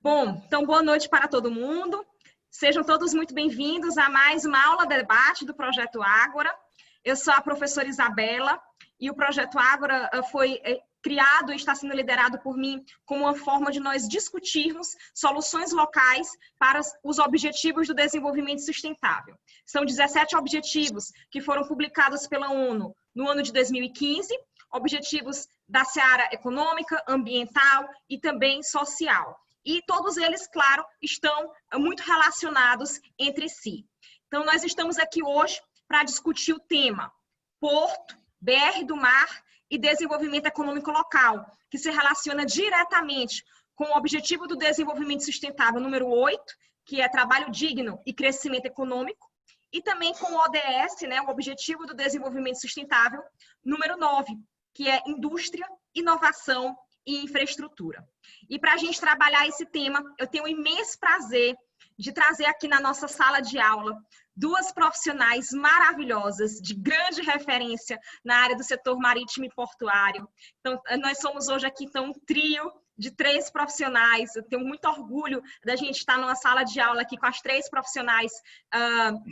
Bom, então boa noite para todo mundo. Sejam todos muito bem-vindos a mais uma aula de debate do Projeto Ágora. Eu sou a professora Isabela e o Projeto Ágora foi criado e está sendo liderado por mim como uma forma de nós discutirmos soluções locais para os objetivos do desenvolvimento sustentável. São 17 objetivos que foram publicados pela ONU no ano de 2015, objetivos da seara econômica, ambiental e também social. E todos eles, claro, estão muito relacionados entre si. Então, nós estamos aqui hoje para discutir o tema Porto, BR do Mar e Desenvolvimento Econômico Local, que se relaciona diretamente com o Objetivo do Desenvolvimento Sustentável número 8, que é Trabalho Digno e Crescimento Econômico, e também com o ODS, né, o Objetivo do Desenvolvimento Sustentável número 9, que é Indústria, Inovação e Infraestrutura. E para a gente trabalhar esse tema, eu tenho o imenso prazer de trazer aqui na nossa sala de aula duas profissionais maravilhosas, de grande referência na área do setor marítimo e portuário. Então, nós somos hoje aqui então, um trio de 3 profissionais. Eu tenho muito orgulho da gente estar numa sala de aula aqui com as 3 profissionais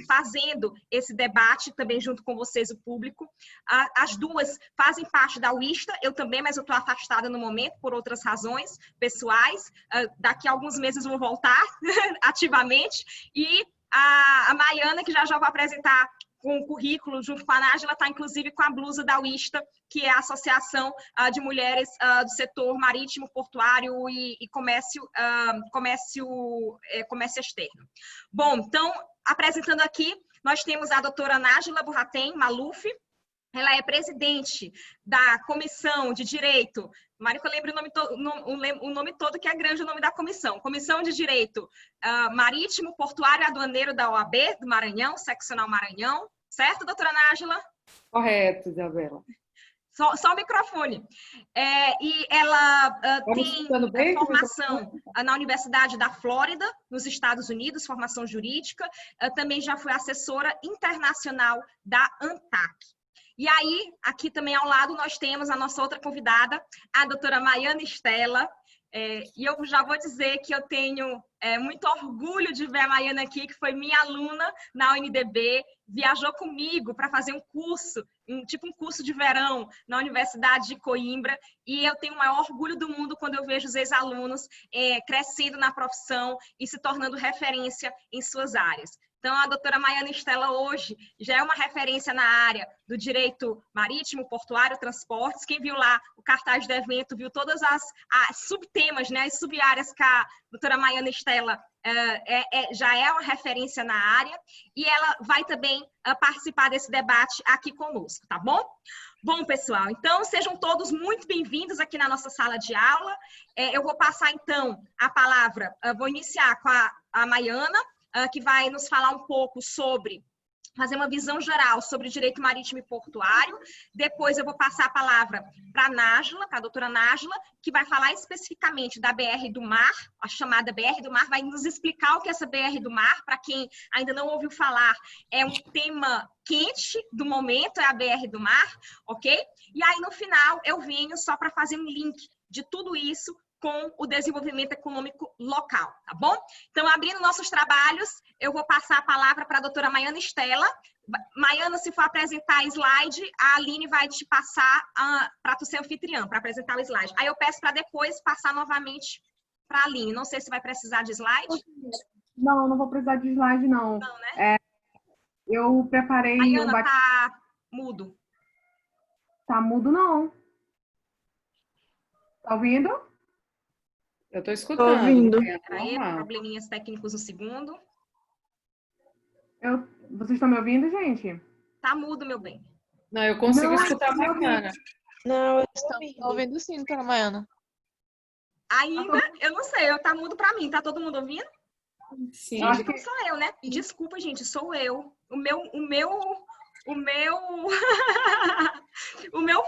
fazendo esse debate também junto com vocês, o público. As duas fazem parte da UISTA, eu também, mas eu estou afastada no momento por outras razões pessoais. Daqui a alguns meses eu vou voltar ativamente. E a Maiana, que já vou apresentar com o currículo, junto com a Nájila, está inclusive com a blusa da UISTA, que é a Associação de Mulheres do Setor Marítimo, Portuário e Comércio Externo. Bom, então, apresentando aqui, nós temos a doutora Nájila Burratem Maluf. Ela é presidente da Comissão de Direito, Marica, lembra o nome todo, que é grande o nome da comissão. Comissão de Direito Marítimo, Portuário e Aduaneiro da OAB, do Maranhão, Seccional Maranhão. Certo, doutora Nájila? Correto, Isabela. Só o microfone. E ela tem formação na Universidade da Flórida, nos Estados Unidos, formação jurídica. Também já foi assessora internacional da ANTAC. E aí, aqui também ao lado, nós temos a nossa outra convidada, a doutora Maiana Estela. E eu já vou dizer que eu tenho muito orgulho de ver a Maiana aqui, que foi minha aluna na UNDB, viajou comigo para fazer um curso, tipo um curso de verão na Universidade de Coimbra, e eu tenho o maior orgulho do mundo quando eu vejo os ex-alunos crescendo na profissão e se tornando referência em suas áreas. Então, a doutora Maiana Estela hoje já é uma referência na área do direito marítimo, portuário, transportes. Quem viu lá o cartaz do evento, viu todas as subtemas, né, as sub-áreas que a doutora Maiana Estela já é uma referência na área. E ela vai também participar desse debate aqui conosco, tá bom? Bom, pessoal, então sejam todos muito bem-vindos aqui na nossa sala de aula. Eu vou passar, então, a palavra, vou iniciar com a Maiana, que vai nos falar um pouco sobre, fazer uma visão geral sobre o direito marítimo e portuário. Depois eu vou passar a palavra para a Nájila, para a doutora Nájila, que vai falar especificamente da BR do Mar, a chamada BR do Mar, vai nos explicar o que é essa BR do Mar. Para quem ainda não ouviu falar, é um tema quente do momento, é a BR do Mar, ok? E aí, no final, eu venho só para fazer um link de tudo isso com o desenvolvimento econômico local, tá bom? Então, abrindo nossos trabalhos, eu vou passar a palavra para a doutora Maiana Estela. Maiana, se for apresentar slide, a Aline vai te passar para tu ser anfitriã, para apresentar o slide. Aí eu peço para depois passar novamente para a Aline. Não sei se vai precisar de slide. Não, não vou precisar de slide, não. Não, né? Eu preparei Maiana, tá mudo. Tá mudo, não. Tá ouvindo? Eu estou escutando. Tô ouvindo. Peraí, probleminhas técnicos no segundo. Vocês estão me ouvindo, gente? Tá mudo, meu bem. Não, eu consigo escutar a Maiana. Não, eu estou ouvindo sim, doutora Maiana. Ainda? Eu não sei, tá mudo para mim. Tá todo mundo ouvindo? Sim. Gente, então sou eu, né? Desculpa, gente, sou eu. O meu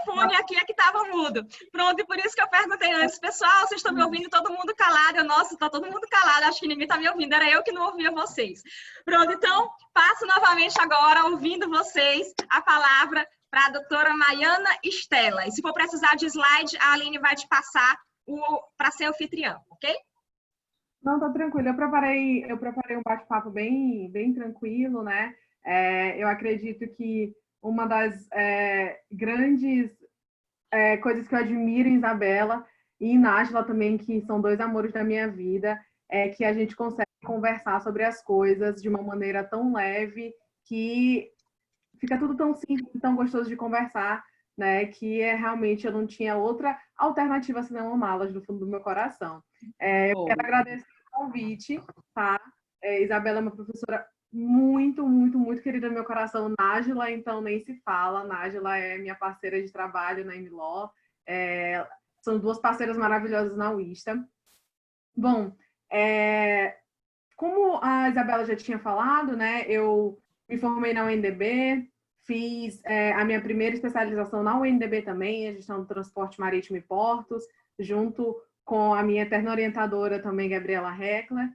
fone aqui é que estava mudo. Pronto, e por isso que eu perguntei antes, pessoal, vocês estão me ouvindo? Todo mundo calado? Nossa, tá todo mundo calado, acho que ninguém está me ouvindo, era eu que não ouvia vocês. Pronto, então, passo novamente agora, ouvindo vocês, a palavra para a doutora Maiana Estela. E se for precisar de slide, a Aline vai te passar para ser anfitriã, ok? Não, tá tranquilo. Eu preparei um bate-papo bem tranquilo, né? Eu acredito que uma das grandes coisas que eu admiro em Isabela e em Nájila também, que são dois amores da minha vida, é que a gente consegue conversar sobre as coisas de uma maneira tão leve que fica tudo tão simples, tão gostoso de conversar, né? Que realmente eu não tinha outra alternativa senão amá-las do fundo do meu coração. Eu quero agradecer o convite, tá? Isabela é uma professora muito querida no meu coração. Nájila, então, nem se fala. Nájila é minha parceira de trabalho na MLO. São duas parceiras maravilhosas na UISTA. Bom, como a Isabela já tinha falado, né? Eu me formei na UNDB, fiz a minha primeira especialização na UNDB também, a gestão do transporte marítimo e portos, junto com a minha eterna orientadora também, Gabriela Heckler,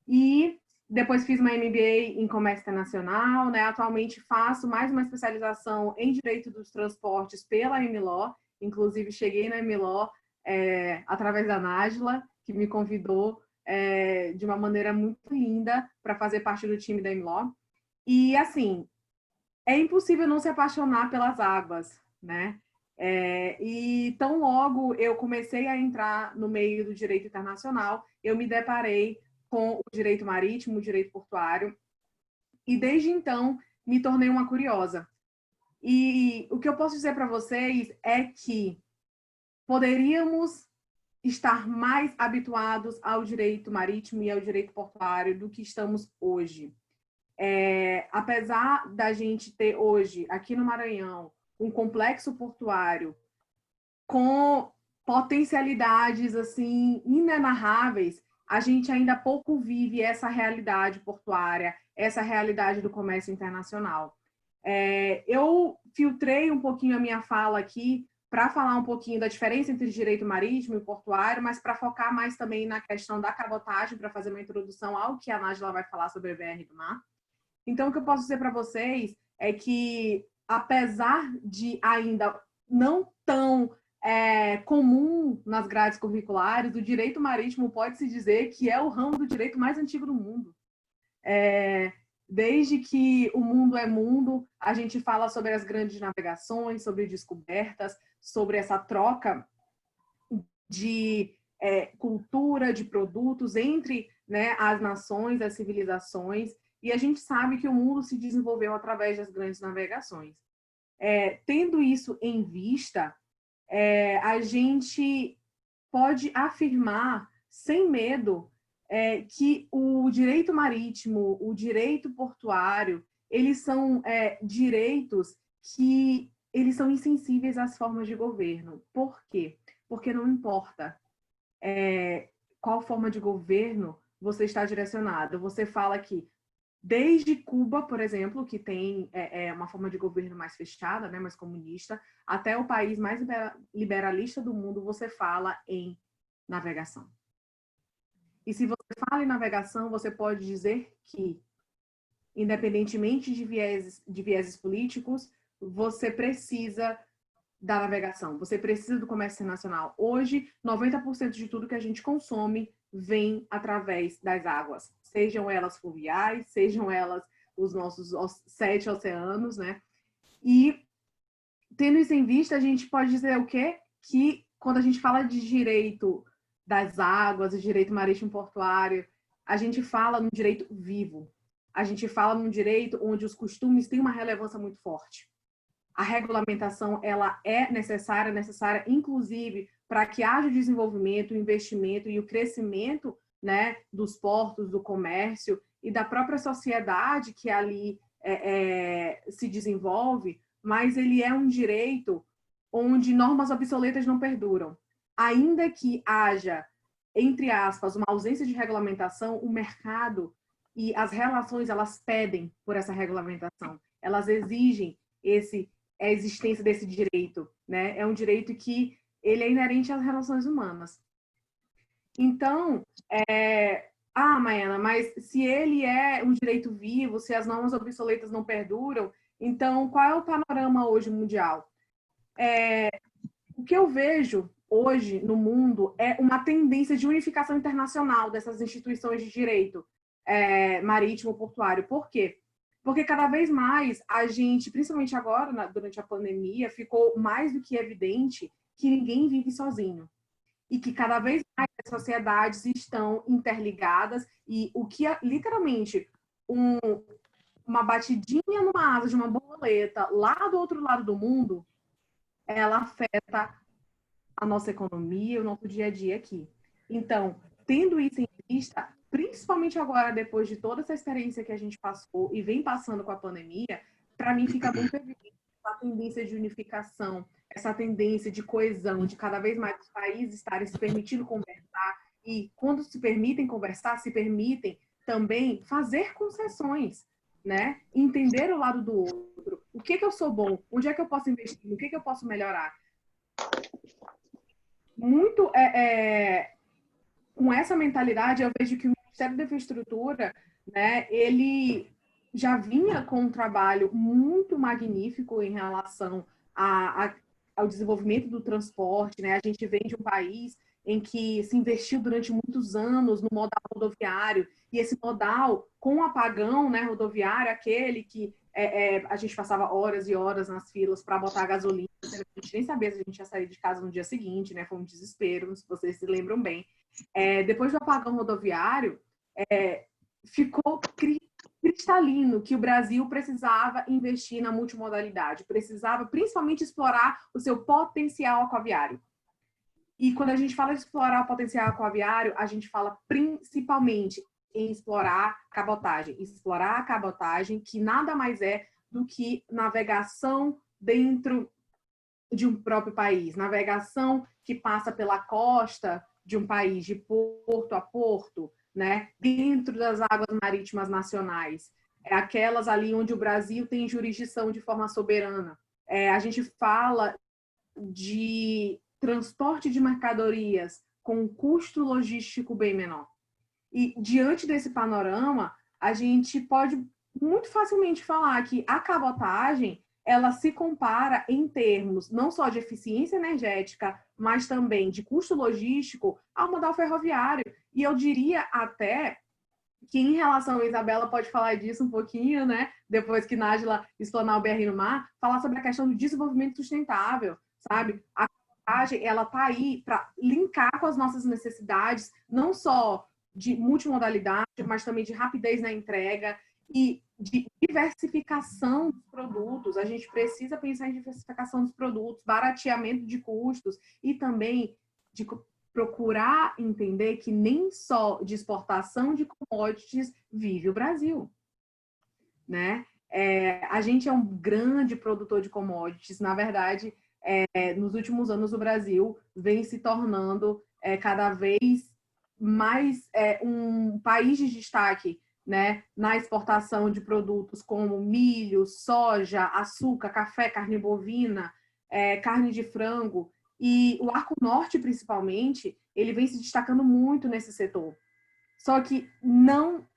e depois fiz uma MBA em Comércio Internacional, né? Atualmente faço mais uma especialização em Direito dos Transportes pela MLO, inclusive cheguei na MLO através da Nájila, que me convidou de uma maneira muito linda para fazer parte do time da MLO. E, assim, é impossível não se apaixonar pelas águas, né? E tão logo eu comecei a entrar no meio do direito internacional, eu me deparei com o direito marítimo, o direito portuário, e desde então me tornei uma curiosa. E o que eu posso dizer para vocês é que poderíamos estar mais habituados ao direito marítimo e ao direito portuário do que estamos hoje. Apesar da gente ter hoje, aqui no Maranhão, um complexo portuário com potencialidades assim inenarráveis, a gente ainda pouco vive essa realidade portuária, essa realidade do comércio internacional. Eu filtrei um pouquinho a minha fala aqui para falar um pouquinho da diferença entre direito marítimo e portuário, mas para focar mais também na questão da cabotagem, para fazer uma introdução ao que a Nájila vai falar sobre a BR do Mar. Então, o que eu posso dizer para vocês é que, apesar de ainda não tão comum nas grades curriculares, o direito marítimo pode-se dizer que é o ramo do direito mais antigo do mundo. Desde que o mundo é mundo, a gente fala sobre as grandes navegações, sobre descobertas, sobre essa troca de cultura, de produtos entre, né, as nações, as civilizações, e a gente sabe que o mundo se desenvolveu através das grandes navegações. Tendo isso em vista, a gente pode afirmar, sem medo, que o direito marítimo, o direito portuário, eles são direitos que eles são insensíveis às formas de governo. Por quê? Porque não importa qual forma de governo você está direcionado. Você fala que desde Cuba, por exemplo, que tem uma forma de governo mais fechada, né, mais comunista, até o país mais liberalista do mundo, você fala em navegação. E se você fala em navegação, você pode dizer que, independentemente de vieses políticos, você precisa da navegação, você precisa do comércio internacional. Hoje, 90% de tudo que a gente consome vem através das águas, sejam elas fluviais, sejam elas os nossos 7 oceanos, né? E, tendo isso em vista, a gente pode dizer o quê? Que, quando a gente fala de direito das águas, de direito marítimo portuário, a gente fala num direito vivo. A gente fala num direito onde os costumes têm uma relevância muito forte. A regulamentação, ela é necessária inclusive para que haja o desenvolvimento, o investimento e o crescimento, né, dos portos, do comércio e da própria sociedade que ali se desenvolve, mas ele é um direito onde normas obsoletas não perduram. Ainda que haja, entre aspas, uma ausência de regulamentação, o mercado e as relações, elas pedem por essa regulamentação. Elas exigem a existência desse direito, né? É um direito que ele é inerente às relações humanas. Então, Maiana, mas se ele é um direito vivo, se as normas obsoletas não perduram, então qual é o panorama hoje mundial? O que eu vejo hoje no mundo é uma tendência de unificação internacional dessas instituições de direito marítimo portuário. Por quê? Porque cada vez mais a gente, principalmente agora, durante a pandemia, ficou mais do que evidente que ninguém vive sozinho. E que cada vez mais as sociedades estão interligadas e o que literalmente uma batidinha numa asa de uma borboleta lá do outro lado do mundo, ela afeta a nossa economia, o nosso dia a dia aqui. Então, tendo isso em vista, principalmente agora, depois de toda essa experiência que a gente passou e vem passando com a pandemia, para mim fica muito evidente essa tendência de unificação, essa tendência de coesão, de cada vez mais os países estarem se permitindo conversar e, quando se permitem conversar, se permitem também fazer concessões, né? Entender o lado do outro. O que eu sou bom? Onde é que eu posso investir? No que eu posso melhorar? Muito com essa mentalidade, eu vejo que o Ministério da Infraestrutura, né, ele já vinha com um trabalho muito magnífico em relação ao desenvolvimento do transporte, né? A gente vem de um país em que se investiu durante muitos anos no modal rodoviário, e esse modal, com o apagão, né, rodoviário, aquele que a gente passava horas e horas nas filas para botar gasolina, a gente nem sabia se a gente ia sair de casa no dia seguinte, né? Foi um desespero, se vocês se lembram bem. Depois do apagão rodoviário, ficou cristalino que o Brasil precisava investir na multimodalidade, precisava principalmente explorar o seu potencial aquaviário. E quando a gente fala de explorar o potencial aquaviário, a gente fala principalmente em explorar a cabotagem, que nada mais é do que navegação dentro de um próprio país, navegação que passa pela costa de um país, de porto a porto, né, dentro das águas marítimas nacionais, aquelas ali onde o Brasil tem jurisdição de forma soberana. A gente fala de transporte de mercadorias com um custo logístico bem menor. E diante desse panorama, a gente pode muito facilmente falar que a cabotagem, ela se compara em termos não só de eficiência energética, mas também de custo logístico ao modal ferroviário. E eu diria até que, em relação a Isabela, pode falar disso um pouquinho, né? Depois que Nájila explanar o BR no Mar, falar sobre a questão do desenvolvimento sustentável, sabe? A cabotagem, ela tá aí para linkar com as nossas necessidades, não só de multimodalidade, mas também de rapidez na entrega e de diversificação dos produtos. A gente precisa pensar em diversificação dos produtos, barateamento de custos e também de procurar entender que nem só de exportação de commodities vive o Brasil, né? A gente é um grande produtor de commodities. Na verdade, nos últimos anos o Brasil vem se tornando cada vez mais um país de destaque, né, na exportação de produtos como milho, soja, açúcar, café, carne bovina, carne de frango. E o Arco Norte, principalmente, ele vem se destacando muito nesse setor. Só que não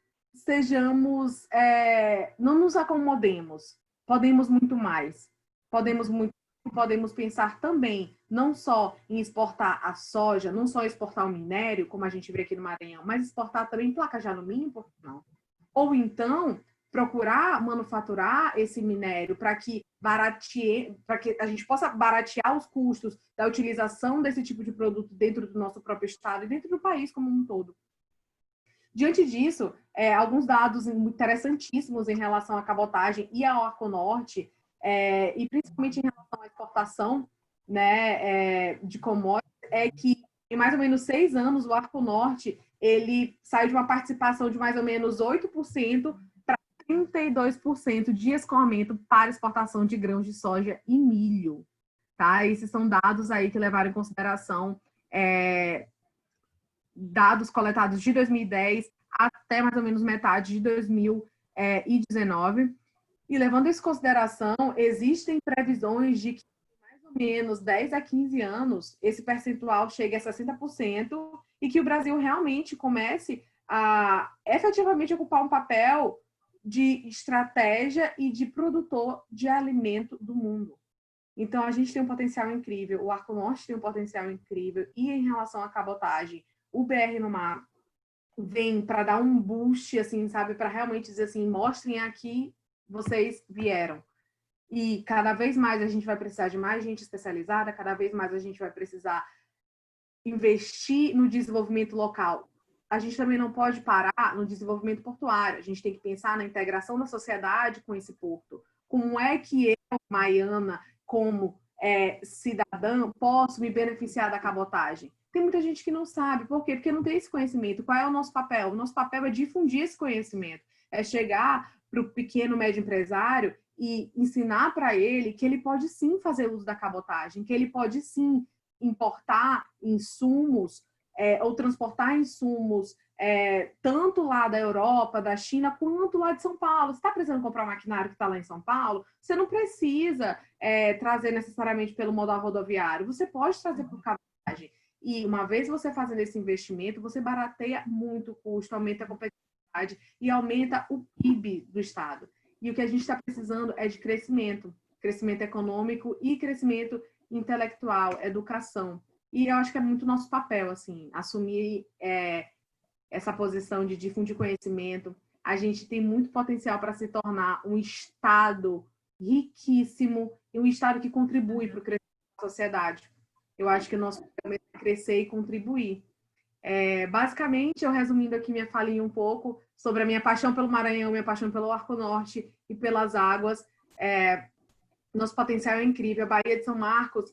nos acomodemos. Podemos muito mais. Podemos pensar também não só em exportar a soja, não só exportar o minério, como a gente vê aqui no Maranhão, mas exportar também placas de alumínio, por que não? Ou então, procurar manufaturar esse minério para que a gente possa baratear os custos da utilização desse tipo de produto dentro do nosso próprio estado e dentro do país como um todo. Diante disso, alguns dados interessantíssimos em relação à cabotagem e ao Arco Norte, e principalmente em relação à exportação, né, de commodities, é que em mais ou menos 6 anos o Arco Norte ele saiu de uma participação de mais ou menos 8% para 32% de escoamento para exportação de grãos de soja e milho. Tá? Esses são dados aí que levaram em consideração dados coletados de 2010 até mais ou menos metade de 2019. E levando isso em consideração, existem previsões de que mais ou menos 10 a 15 anos esse percentual chegue a 60% e que o Brasil realmente comece a efetivamente ocupar um papel de estratégia e de produtor de alimento do mundo. Então, a gente tem um potencial incrível, o Arco Norte tem um potencial incrível, e em relação à cabotagem, o BR no Mar vem para dar um boost, assim, sabe, para realmente dizer assim, mostrem aqui, vocês vieram. E cada vez mais a gente vai precisar de mais gente especializada, cada vez mais a gente vai precisar investir no desenvolvimento local. A gente também não pode parar no desenvolvimento portuário, a gente tem que pensar na integração da sociedade com esse porto. Como é que eu, Maiana, como cidadã, posso me beneficiar da cabotagem? Tem muita gente que não sabe. Por quê? Porque não tem esse conhecimento. Qual é o nosso papel? O nosso papel é difundir esse conhecimento. É chegar para o pequeno, médio empresário e ensinar para ele que ele pode sim fazer uso da cabotagem, que ele pode sim importar insumos ou transportar insumos tanto lá da Europa, da China, quanto lá de São Paulo. Você está precisando comprar um maquinário que está lá em São Paulo? Você não precisa trazer necessariamente pelo modal rodoviário. Você pode trazer por cabotagem. E uma vez você fazendo esse investimento, você barateia muito o custo, aumenta a competitividade e aumenta o PIB do Estado. E o que a gente está precisando é de crescimento econômico e crescimento intelectual, educação. E eu acho que é muito nosso papel, assim, assumir essa posição de difundir conhecimento. A gente tem muito potencial para se tornar um Estado riquíssimo e um Estado que contribui para o crescimento da sociedade. Eu acho que o nosso papel é crescer e contribuir. Basicamente, eu resumindo aqui minha falinha um pouco sobre a minha paixão pelo Maranhão, minha paixão pelo Arco Norte e pelas águas. Nosso potencial é incrível. A Baía de São Marcos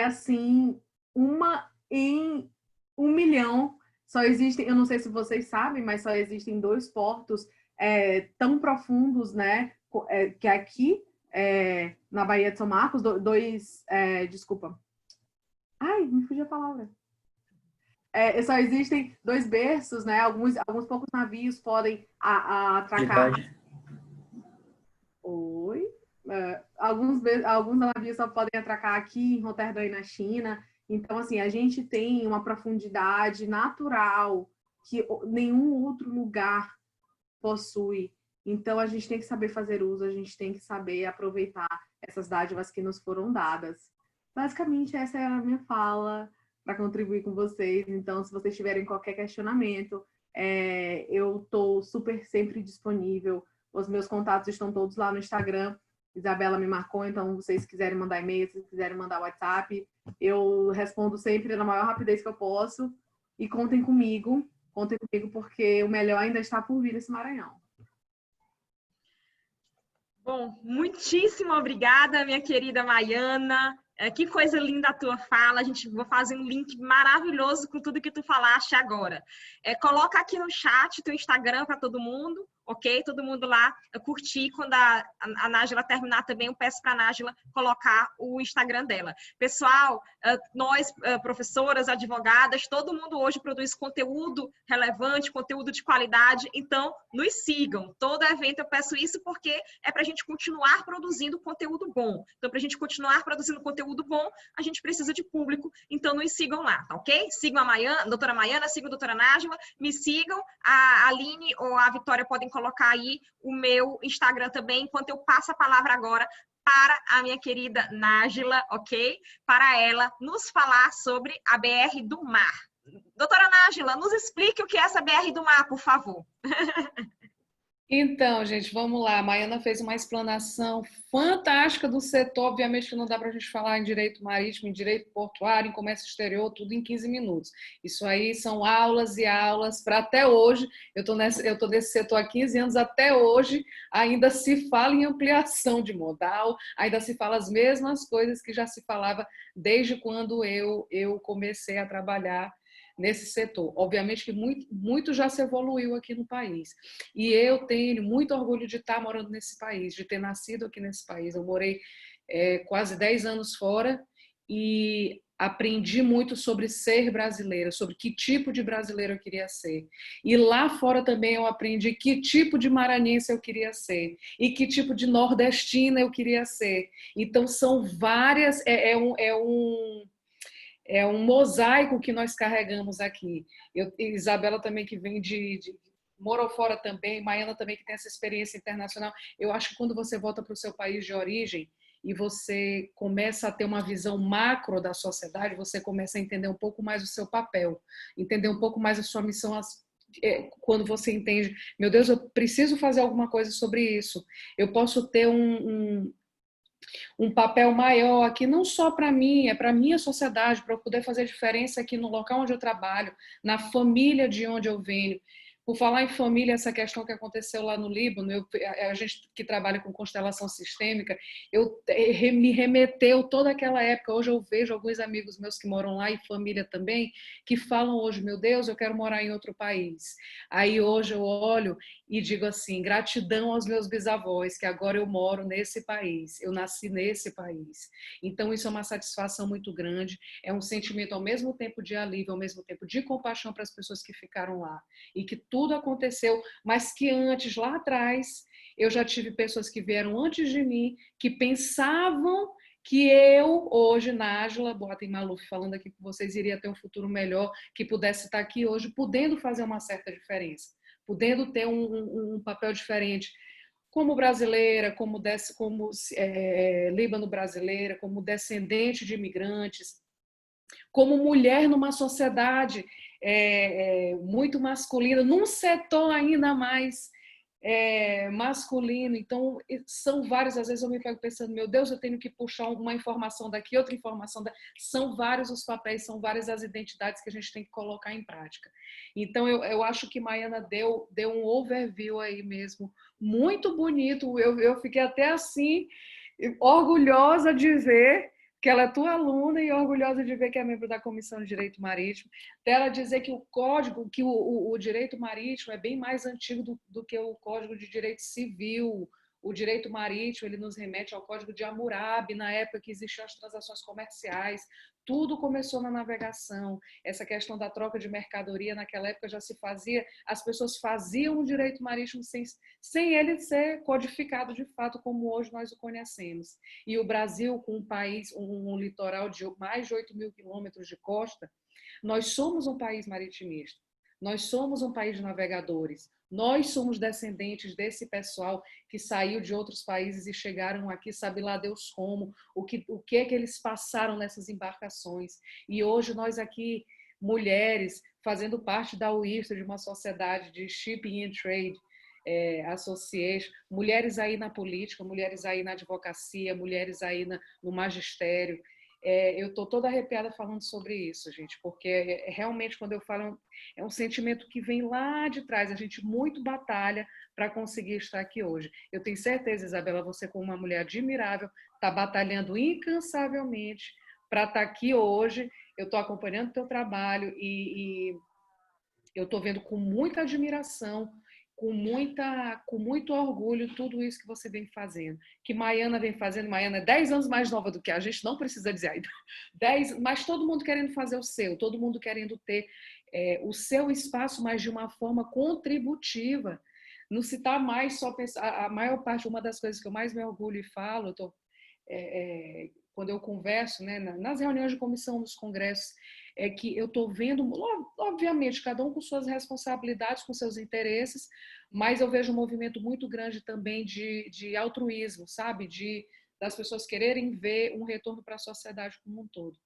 assim, uma em 1 milhão. Só existem, eu não sei se vocês sabem, mas só existem 2 portos tão profundos, né, que aqui na Baía de São Marcos, desculpa. Ai, me fugiu a palavra. Só existem 2 berços, né? Alguns poucos navios podem atracar. Oi? Alguns navios só podem atracar aqui em Roterdã e na China. Então, assim, a gente tem uma profundidade natural que nenhum outro lugar possui. Então, a gente tem que saber fazer uso, a gente tem que saber aproveitar essas dádivas que nos foram dadas. Basicamente, essa é a minha fala para contribuir com vocês. Então, se vocês tiverem qualquer questionamento, eu estou super sempre disponível. Os meus contatos estão todos lá no Instagram. Isabela me marcou, então, se vocês quiserem mandar e-mail, se quiserem mandar WhatsApp, eu respondo sempre na maior rapidez que eu posso. E contem comigo, porque o melhor ainda está por vir nesse Maranhão. Bom, muitíssimo obrigada, minha querida Maiana. Que coisa linda a tua fala. A gente vai fazer um link maravilhoso com tudo que tu falaste agora. Coloca aqui no chat teu Instagram para todo mundo, ok? Todo mundo lá curtir. Quando a Nájila terminar também, eu peço para a Nájila colocar o Instagram dela. Pessoal, nós, professoras, advogadas, todo mundo hoje produz conteúdo relevante, conteúdo de qualidade, então nos sigam. Todo evento eu peço isso porque é para a gente continuar produzindo conteúdo bom. Então, para a gente continuar produzindo conteúdo bom, a gente precisa de público, então nos sigam lá, tá ok? Sigam a Maiana, a doutora Maiana, sigam a doutora Nájila, me sigam, a Aline ou a Vitória podem colocar aí o meu Instagram também, enquanto eu passo a palavra agora para a minha querida Nájila, ok? Para ela nos falar sobre a BR do Mar. Doutora Nájila, nos explique o que é essa BR do Mar, por favor. Então, gente, vamos lá. A Maiana fez uma explanação fantástica do setor. Obviamente que não dá para a gente falar em direito marítimo, em direito portuário, em comércio exterior, tudo em 15 minutos. Isso aí são aulas e aulas para até hoje. Eu tô nesse setor há 15 anos, até hoje ainda se fala em ampliação de modal, ainda se fala as mesmas coisas que já se falava desde quando eu comecei a trabalhar nesse setor. Obviamente que muito já se evoluiu aqui no país. E eu tenho muito orgulho de estar morando nesse país, de ter nascido aqui nesse país. Eu morei quase 10 anos fora e aprendi muito sobre ser brasileira, sobre que tipo de brasileiro eu queria ser. E lá fora também eu aprendi que tipo de maranhense eu queria ser e que tipo de nordestina eu queria ser. Então são várias, é um mosaico que nós carregamos aqui. Isabela também, que vem morou fora também, Maiana também, que tem essa experiência internacional. Eu acho que quando você volta para o seu país de origem e você começa a ter uma visão macro da sociedade, você começa a entender um pouco mais o seu papel, entender um pouco mais a sua missão, quando você entende, meu Deus, eu preciso fazer alguma coisa sobre isso, eu posso ter um papel maior aqui, não só para mim, é para a minha sociedade, para eu poder fazer diferença aqui no local onde eu trabalho, na família de onde eu venho. Por falar em família, essa questão que aconteceu lá no Líbano, a gente que trabalha com constelação sistêmica, me remeteu toda aquela época. Hoje eu vejo alguns amigos meus que moram lá e família também, que falam hoje, meu Deus, eu quero morar em outro país. Aí hoje eu olho e digo assim, gratidão aos meus bisavós, que agora eu moro nesse país, eu nasci nesse país. Então isso é uma satisfação muito grande, é um sentimento ao mesmo tempo de alívio, ao mesmo tempo de compaixão para as pessoas que ficaram lá e que tudo aconteceu, mas que antes, lá atrás, eu já tive pessoas que vieram antes de mim, que pensavam que eu, hoje, Nájila, Boatem Maluf, falando aqui com vocês, iria ter um futuro melhor, que pudesse estar aqui hoje, podendo fazer uma certa diferença, podendo ter um papel diferente, como brasileira, como líbano brasileira, como descendente de imigrantes, como mulher numa sociedade muito masculina, num setor ainda mais masculino. Então, são vários, às vezes eu me pego pensando, meu Deus, eu tenho que puxar uma informação daqui, outra informação daqui. São vários os papéis, são várias as identidades que a gente tem que colocar em prática. Então, eu acho que Maiana deu um overview aí mesmo, muito bonito. Eu fiquei até assim, orgulhosa de ver que ela é tua aluna e orgulhosa de ver que é membro da Comissão de Direito Marítimo, dela dizer que o código, que o direito marítimo é bem mais antigo do que o Código de Direito Civil. O direito marítimo, ele nos remete ao Código de Hammurabi, na época que existiam as transações comerciais. Tudo começou na navegação. Essa questão da troca de mercadoria, naquela época já se fazia, as pessoas faziam o direito marítimo sem ele ser codificado de fato, como hoje nós o conhecemos. E o Brasil, com um país, um litoral de mais de 8.000 quilômetros de costa, nós somos um país maritimista. Nós somos um país de navegadores. Nós somos descendentes desse pessoal que saiu de outros países e chegaram aqui, sabe lá Deus como, o que é que eles passaram nessas embarcações. E hoje nós aqui, mulheres, fazendo parte da UISTA, de uma sociedade de Shipping and Trade Association, mulheres aí na política, mulheres aí na advocacia, mulheres aí no magistério. Eu estou toda arrepiada falando sobre isso, gente, porque realmente, quando eu falo, é um sentimento que vem lá de trás. A gente muito batalha para conseguir estar aqui hoje. Eu tenho certeza, Isabela, você, como uma mulher admirável, está batalhando incansavelmente para estar aqui hoje. Eu estou acompanhando o teu trabalho e eu estou vendo com muita admiração, com muito orgulho tudo isso que você vem fazendo, que Maiana vem fazendo. Maiana é 10 anos mais nova do que a gente, não precisa dizer ainda, 10, mas todo mundo querendo fazer o seu, todo mundo querendo ter o seu espaço, mas de uma forma contributiva. Não se está mais só pensar, a maior parte, uma das coisas que eu mais me orgulho e falo, quando eu converso, né, nas reuniões de comissão, nos congressos, é que eu estou vendo, obviamente, cada um com suas responsabilidades, com seus interesses, mas eu vejo um movimento muito grande também de altruísmo, sabe? Das pessoas quererem ver um retorno para a sociedade como um todo.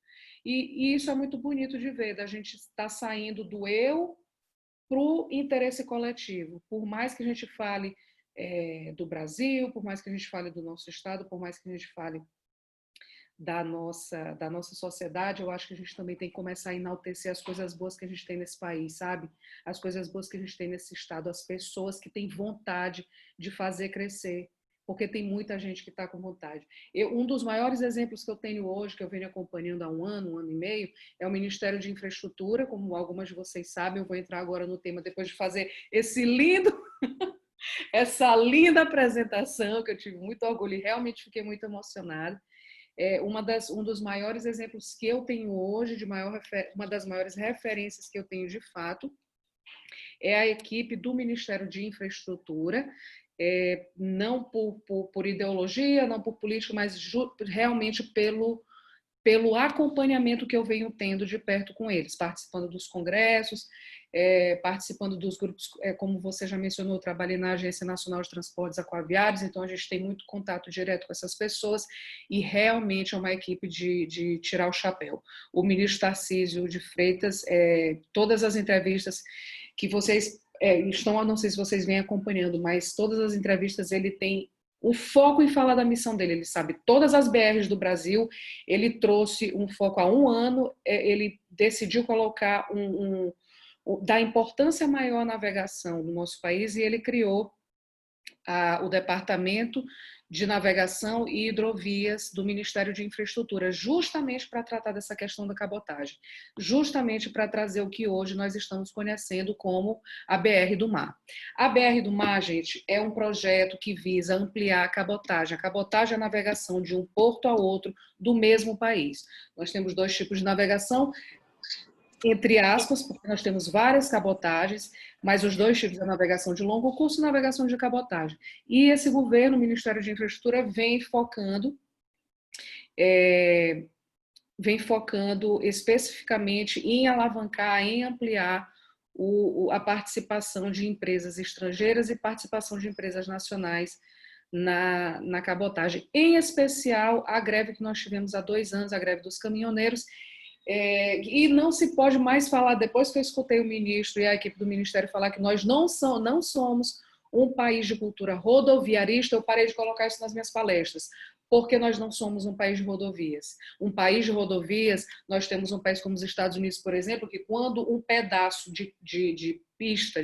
E isso é muito bonito de ver, da gente estar saindo do eu para o interesse coletivo. Por mais que a gente fale do Brasil, por mais que a gente fale do nosso Estado, por mais que a gente fale da nossa sociedade, eu acho que a gente também tem que começar a enaltecer as coisas boas que a gente tem nesse país, sabe? As coisas boas que a gente tem nesse estado, as pessoas que têm vontade de fazer crescer, porque tem muita gente que está com vontade. Um dos maiores exemplos que eu tenho hoje, que eu venho acompanhando há um ano e meio, é o Ministério de Infraestrutura. Como algumas de vocês sabem, eu vou entrar agora no tema depois de fazer essa linda apresentação, que eu tive muito orgulho e realmente fiquei muito emocionada. Um dos maiores exemplos que eu tenho hoje, uma das maiores referências que eu tenho de fato, é a equipe do Ministério de Infraestrutura, não por ideologia, não por política, mas realmente pelo acompanhamento que eu venho tendo de perto com eles, participando dos congressos, participando dos grupos, como você já mencionou, eu trabalhei na Agência Nacional de Transportes Aquaviários, então a gente tem muito contato direto com essas pessoas e realmente é uma equipe de tirar o chapéu. O ministro Tarcísio de Freitas, todas as entrevistas que vocês estão, não sei se vocês vêm acompanhando, mas todas as entrevistas ele tem o foco em falar da missão dele. Ele sabe todas as BRs do Brasil, ele trouxe um foco há 1 ano, ele decidiu colocar da importância maior à navegação no nosso país e ele criou o Departamento de Navegação e Hidrovias do Ministério de Infraestrutura, justamente para tratar dessa questão da cabotagem, justamente para trazer o que hoje nós estamos conhecendo como a BR do Mar. A BR do Mar, gente, é um projeto que visa ampliar a cabotagem. A cabotagem é a navegação de um porto a outro do mesmo país. Nós temos 2 tipos de navegação, entre aspas, porque nós temos várias cabotagens, mas os 2 tipos de navegação de longo curso e navegação de cabotagem. E esse governo, o Ministério de Infraestrutura, vem focando especificamente em alavancar, em ampliar a participação de empresas estrangeiras e participação de empresas nacionais na cabotagem. Em especial, a greve que nós tivemos há 2 anos, a greve dos caminhoneiros, e não se pode mais falar, depois que eu escutei o ministro e a equipe do Ministério falar que nós não somos um país de cultura rodoviarista, eu parei de colocar isso nas minhas palestras, porque nós não somos um país de rodovias. Um país de rodovias, nós temos um país como os Estados Unidos, por exemplo, que quando um pedaço de pista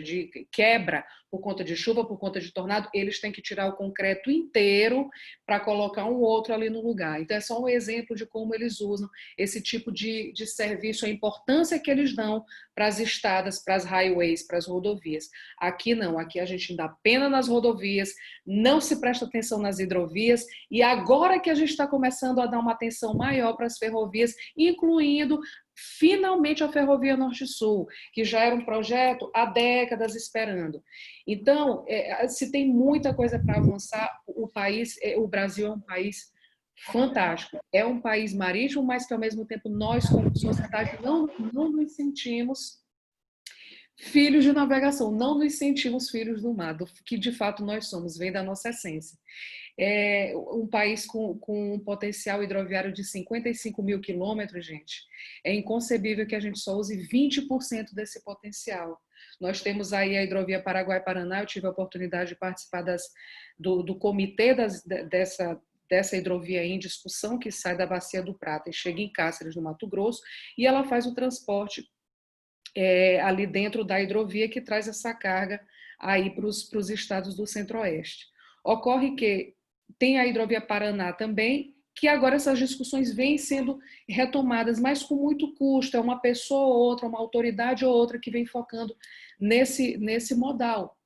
quebra por conta de chuva, por conta de tornado, eles têm que tirar o concreto inteiro para colocar um outro ali no lugar. Então, é só um exemplo de como eles usam esse tipo de serviço, a importância que eles dão para as estradas, para as highways, para as rodovias. Aqui não, aqui a gente dá pena nas rodovias, não se presta atenção nas hidrovias, e agora que a gente está começando a dar uma atenção maior para as ferrovias, incluindo finalmente a Ferrovia Norte-Sul, que já era um projeto há décadas esperando. Então, se tem muita coisa para avançar, o Brasil é um país fantástico. É um país marítimo, mas que ao mesmo tempo nós, como sociedade, não nos sentimos filhos de navegação, não nos sentimos filhos do mar, do que de fato nós somos, vem da nossa essência. É um país com um potencial hidroviário de 55 mil quilômetros, gente. É inconcebível que a gente só use 20% desse potencial. Nós temos aí a hidrovia Paraguai-Paraná, eu tive a oportunidade de participar do comitê dessa hidrovia em discussão, que sai da Bacia do Prata e chega em Cáceres, no Mato Grosso, e ela faz o transporte ali dentro da hidrovia que traz essa carga aí para os estados do Centro-Oeste. Ocorre que tem a hidrovia Paraná também, que agora essas discussões vêm sendo retomadas, mas com muito custo, é uma pessoa ou outra, uma autoridade ou outra que vem focando nesse modal.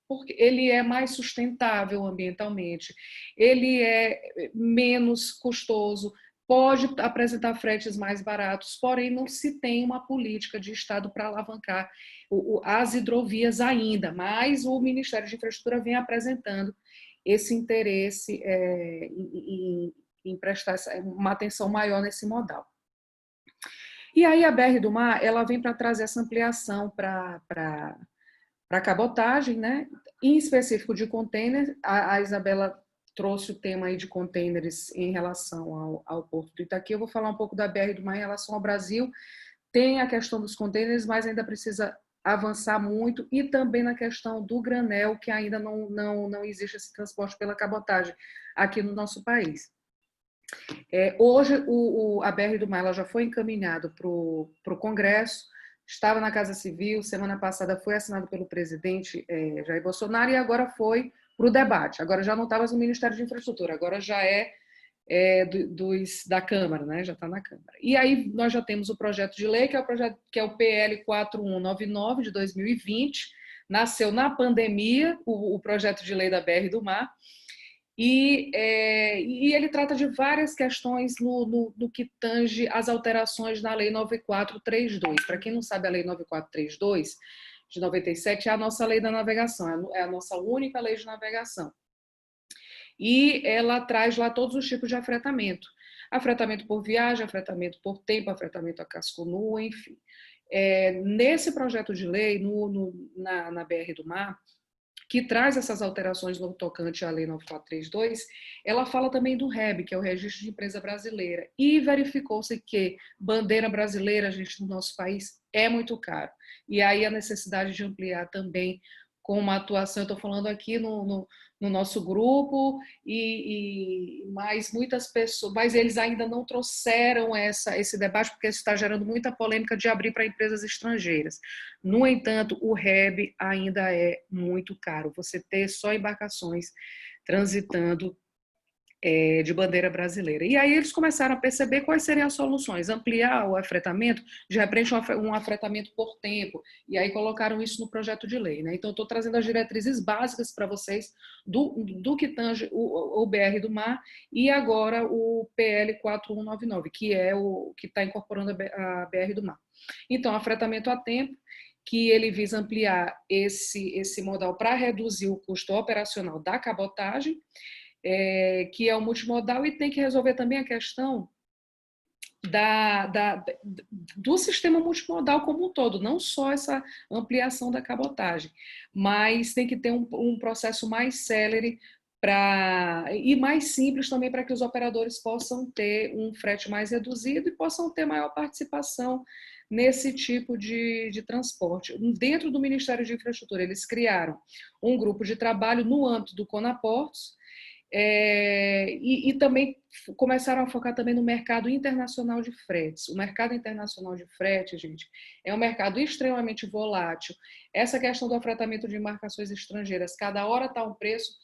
Porque ele é mais sustentável ambientalmente, ele é menos custoso, pode apresentar fretes mais baratos, porém não se tem uma política de Estado para alavancar as hidrovias ainda, mas o Ministério de Infraestrutura vem apresentando esse interesse em prestar uma atenção maior nesse modal. E aí a BR do Mar, ela vem para trazer essa ampliação para a cabotagem, né? Em específico de container, a Isabela trouxe o tema aí de containers em relação ao Porto do Itaqui. Eu vou falar um pouco da BR do Mar em relação ao Brasil. Tem a questão dos containers, mas ainda precisa avançar muito, e também na questão do granel, que ainda não existe esse transporte pela cabotagem aqui no nosso país. Hoje, a BR do Mar ela já foi encaminhada para o Congresso, estava na Casa Civil, semana passada foi assinado pelo presidente Jair Bolsonaro, e agora foi para o debate. Agora já não está mais no Ministério de Infraestrutura, agora já da Câmara, né? Já está na Câmara. E aí nós já temos o projeto de lei, que é o PL 4199 de 2020, nasceu na pandemia, o projeto de lei da BR do Mar, e ele trata de várias questões no que tange as alterações na Lei 9432. Para quem não sabe, a Lei 9432 de 97 é a nossa lei da navegação, é a nossa única lei de navegação. E ela traz lá todos os tipos de afretamento. afretamento por viagem, afretamento por tempo, afretamento a casco nu, enfim. Nesse projeto de lei, na BR do Mar, que traz essas alterações no tocante à Lei 9432, ela fala também do REB, que é o Registro de Empresa Brasileira, e verificou-se que bandeira brasileira, gente, no nosso país, é muito caro. E aí a necessidade de ampliar também com uma atuação, eu estou falando aqui no nosso grupo, e mais muitas pessoas, mas eles ainda não trouxeram esse debate, porque isso está gerando muita polêmica de abrir para empresas estrangeiras. No entanto, o REB ainda é muito caro. Você ter só embarcações transitando de bandeira brasileira. E aí eles começaram a perceber quais seriam as soluções. Ampliar o afretamento, de repente um afretamento por tempo, e aí colocaram isso no projeto de lei. Né? Então, estou trazendo as diretrizes básicas para vocês do que tange o BR do Mar e agora o PL 4199, que é o que está incorporando a BR do Mar. Então, afretamento a tempo, que ele visa ampliar esse modal para reduzir o custo operacional da cabotagem, que é o multimodal, e tem que resolver também a questão do sistema multimodal como um todo, não só essa ampliação da cabotagem, mas tem que ter um processo mais célere e mais simples também para que os operadores possam ter um frete mais reduzido e possam ter maior participação nesse tipo de transporte. Dentro do Ministério de Infraestrutura, eles criaram um grupo de trabalho no âmbito do Conaportos, e também começaram a focar também no mercado internacional de fretes. O mercado internacional de frete, gente, é um mercado extremamente volátil. Essa questão do afretamento de embarcações estrangeiras, cada hora está um preço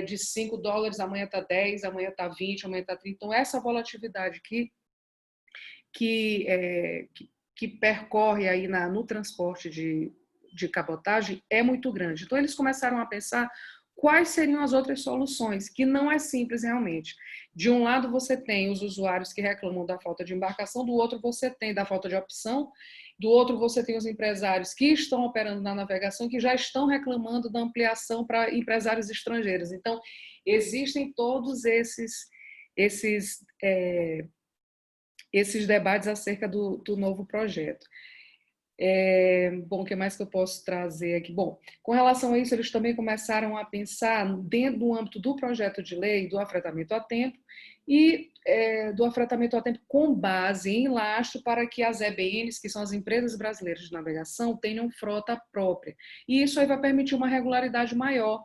de $5, amanhã está 10, amanhã está 20, amanhã está 30. Então, essa volatilidade que percorre aí no transporte de cabotagem é muito grande. Então, eles começaram a pensar quais seriam as outras soluções, que não é simples realmente. De um lado você tem os usuários que reclamam da falta de embarcação, do outro você tem da falta de opção, do outro você tem os empresários que estão operando na navegação, que já estão reclamando da ampliação para empresários estrangeiros. Então, existem todos esses debates acerca do novo projeto. Bom, o que mais que eu posso trazer aqui? Bom, com relação a isso, eles também começaram a pensar dentro do âmbito do projeto de lei do afretamento a tempo e do afretamento a tempo com base em lastro para que as EBNs, que são as empresas brasileiras de navegação, tenham frota própria. E isso aí vai permitir uma regularidade maior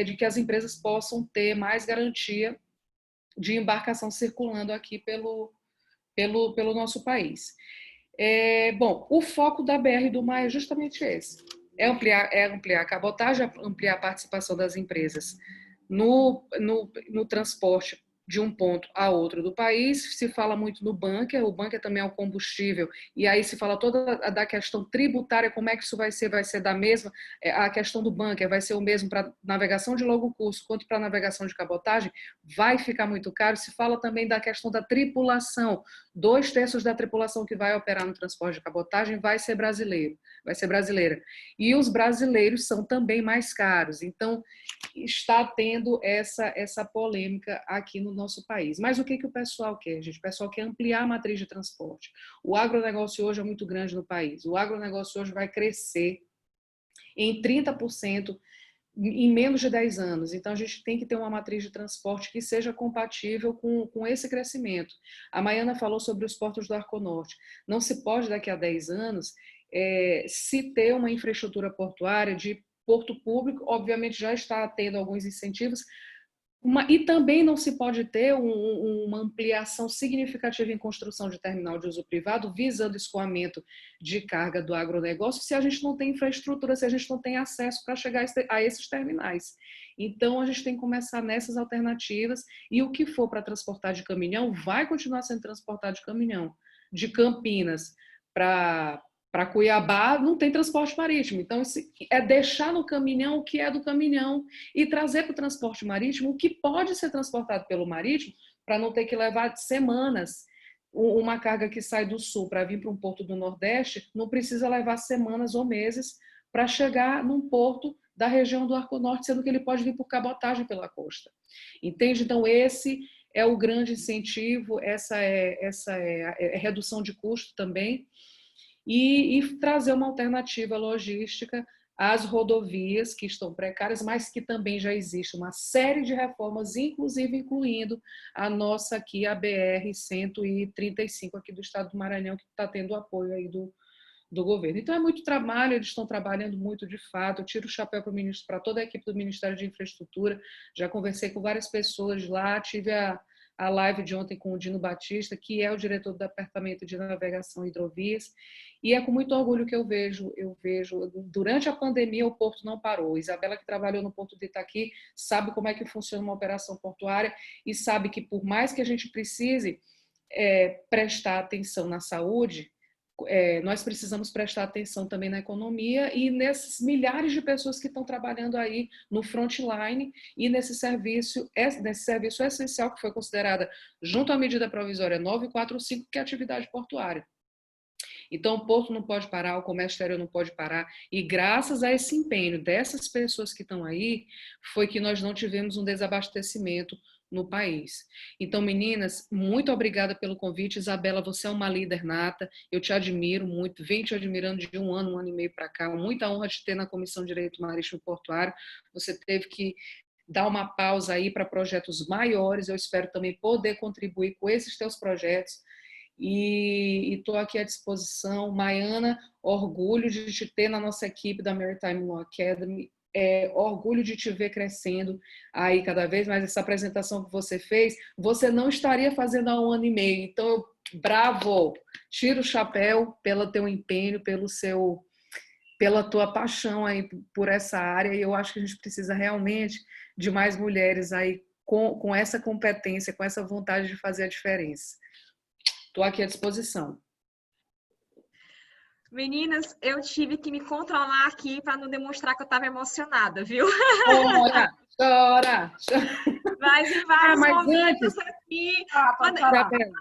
de que as empresas possam ter mais garantia de embarcação circulando aqui pelo nosso país. Bom, o foco da BR do Mar é justamente esse. É ampliar a cabotagem, ampliar a participação das empresas no transporte de um ponto a outro do país. Se fala muito no bunker, o bunker também é um combustível, e aí se fala toda da questão tributária, como é que isso vai ser da mesma, a questão do bunker vai ser o mesmo para navegação de longo curso quanto para navegação de cabotagem, vai ficar muito caro. Se fala também da questão da tripulação, 2/3 da tripulação que vai operar no transporte de cabotagem vai ser brasileira, e os brasileiros são também mais caros, então está tendo essa polêmica aqui no nosso país. Mas o que o pessoal quer, gente? O pessoal quer ampliar a matriz de transporte. O agronegócio hoje é muito grande no país. O agronegócio hoje vai crescer em 30% em menos de 10 anos. Então, a gente tem que ter uma matriz de transporte que seja compatível com esse crescimento. A Maiana falou sobre os portos do Arconorte. Não se pode, daqui a 10 anos, se ter uma infraestrutura portuária de porto público, obviamente já está tendo alguns incentivos, e também não se pode ter uma ampliação significativa em construção de terminal de uso privado, visando escoamento de carga do agronegócio, se a gente não tem infraestrutura, se a gente não tem acesso para chegar a esses terminais. Então, a gente tem que começar nessas alternativas, e o que for para transportar de caminhão, vai continuar sendo transportado de caminhão. De Campinas para Cuiabá, não tem transporte marítimo. Então, é deixar no caminhão o que é do caminhão e trazer para o transporte marítimo o que pode ser transportado pelo marítimo, para não ter que levar semanas. Uma carga que sai do sul para vir para um porto do Nordeste não precisa levar semanas ou meses para chegar num porto da região do Arco Norte, sendo que ele pode vir por cabotagem pela costa. Entende? Então, esse é o grande incentivo, essa é a redução de custo também, e trazer uma alternativa logística às rodovias que estão precárias, mas que também já existe uma série de reformas, inclusive incluindo a nossa aqui, a BR-135 aqui do estado do Maranhão, que está tendo apoio aí do governo. Então é muito trabalho, eles estão trabalhando muito de fato. Eu tiro o chapéu para o ministro, para toda a equipe do Ministério de Infraestrutura. Já conversei com várias pessoas lá, tive a live de ontem com o Dino Batista, que é o diretor do Departamento de Navegação e Hidrovias, e é com muito orgulho que eu vejo, durante a pandemia o porto não parou. Isabela, que trabalhou no Porto de Itaqui, sabe como é que funciona uma operação portuária e sabe que por mais que a gente precise prestar atenção na saúde, nós precisamos prestar atenção também na economia e nesses milhares de pessoas que estão trabalhando aí no frontline e nesse serviço essencial que foi considerada, junto à medida provisória 945, que é a atividade portuária. Então, o porto não pode parar, o comércio exterior não pode parar, e graças a esse empenho dessas pessoas que estão aí, foi que nós não tivemos um desabastecimento no país. Então, meninas, muito obrigada pelo convite. Isabela, você é uma líder nata, eu te admiro muito, venho te admirando de um ano e meio para cá, muita honra de ter na Comissão de Direito Marítimo e Portuário. Você teve que dar uma pausa aí para projetos maiores, eu espero também poder contribuir com esses teus projetos, e estou aqui à disposição. Maiana, orgulho de te ter na nossa equipe da Maritime Law Academy, orgulho de te ver crescendo aí cada vez mais. Essa apresentação que você fez, você não estaria fazendo há um ano e meio, então bravo, tiro o chapéu pelo teu empenho, pela tua paixão aí por essa área, e eu acho que a gente precisa realmente de mais mulheres aí com essa competência, com essa vontade de fazer a diferença. Estou aqui à disposição. Meninas, eu tive que me controlar aqui para não demonstrar que eu estava emocionada, viu? Chora. Mas em vários momentos antes... aqui, quando a Mariana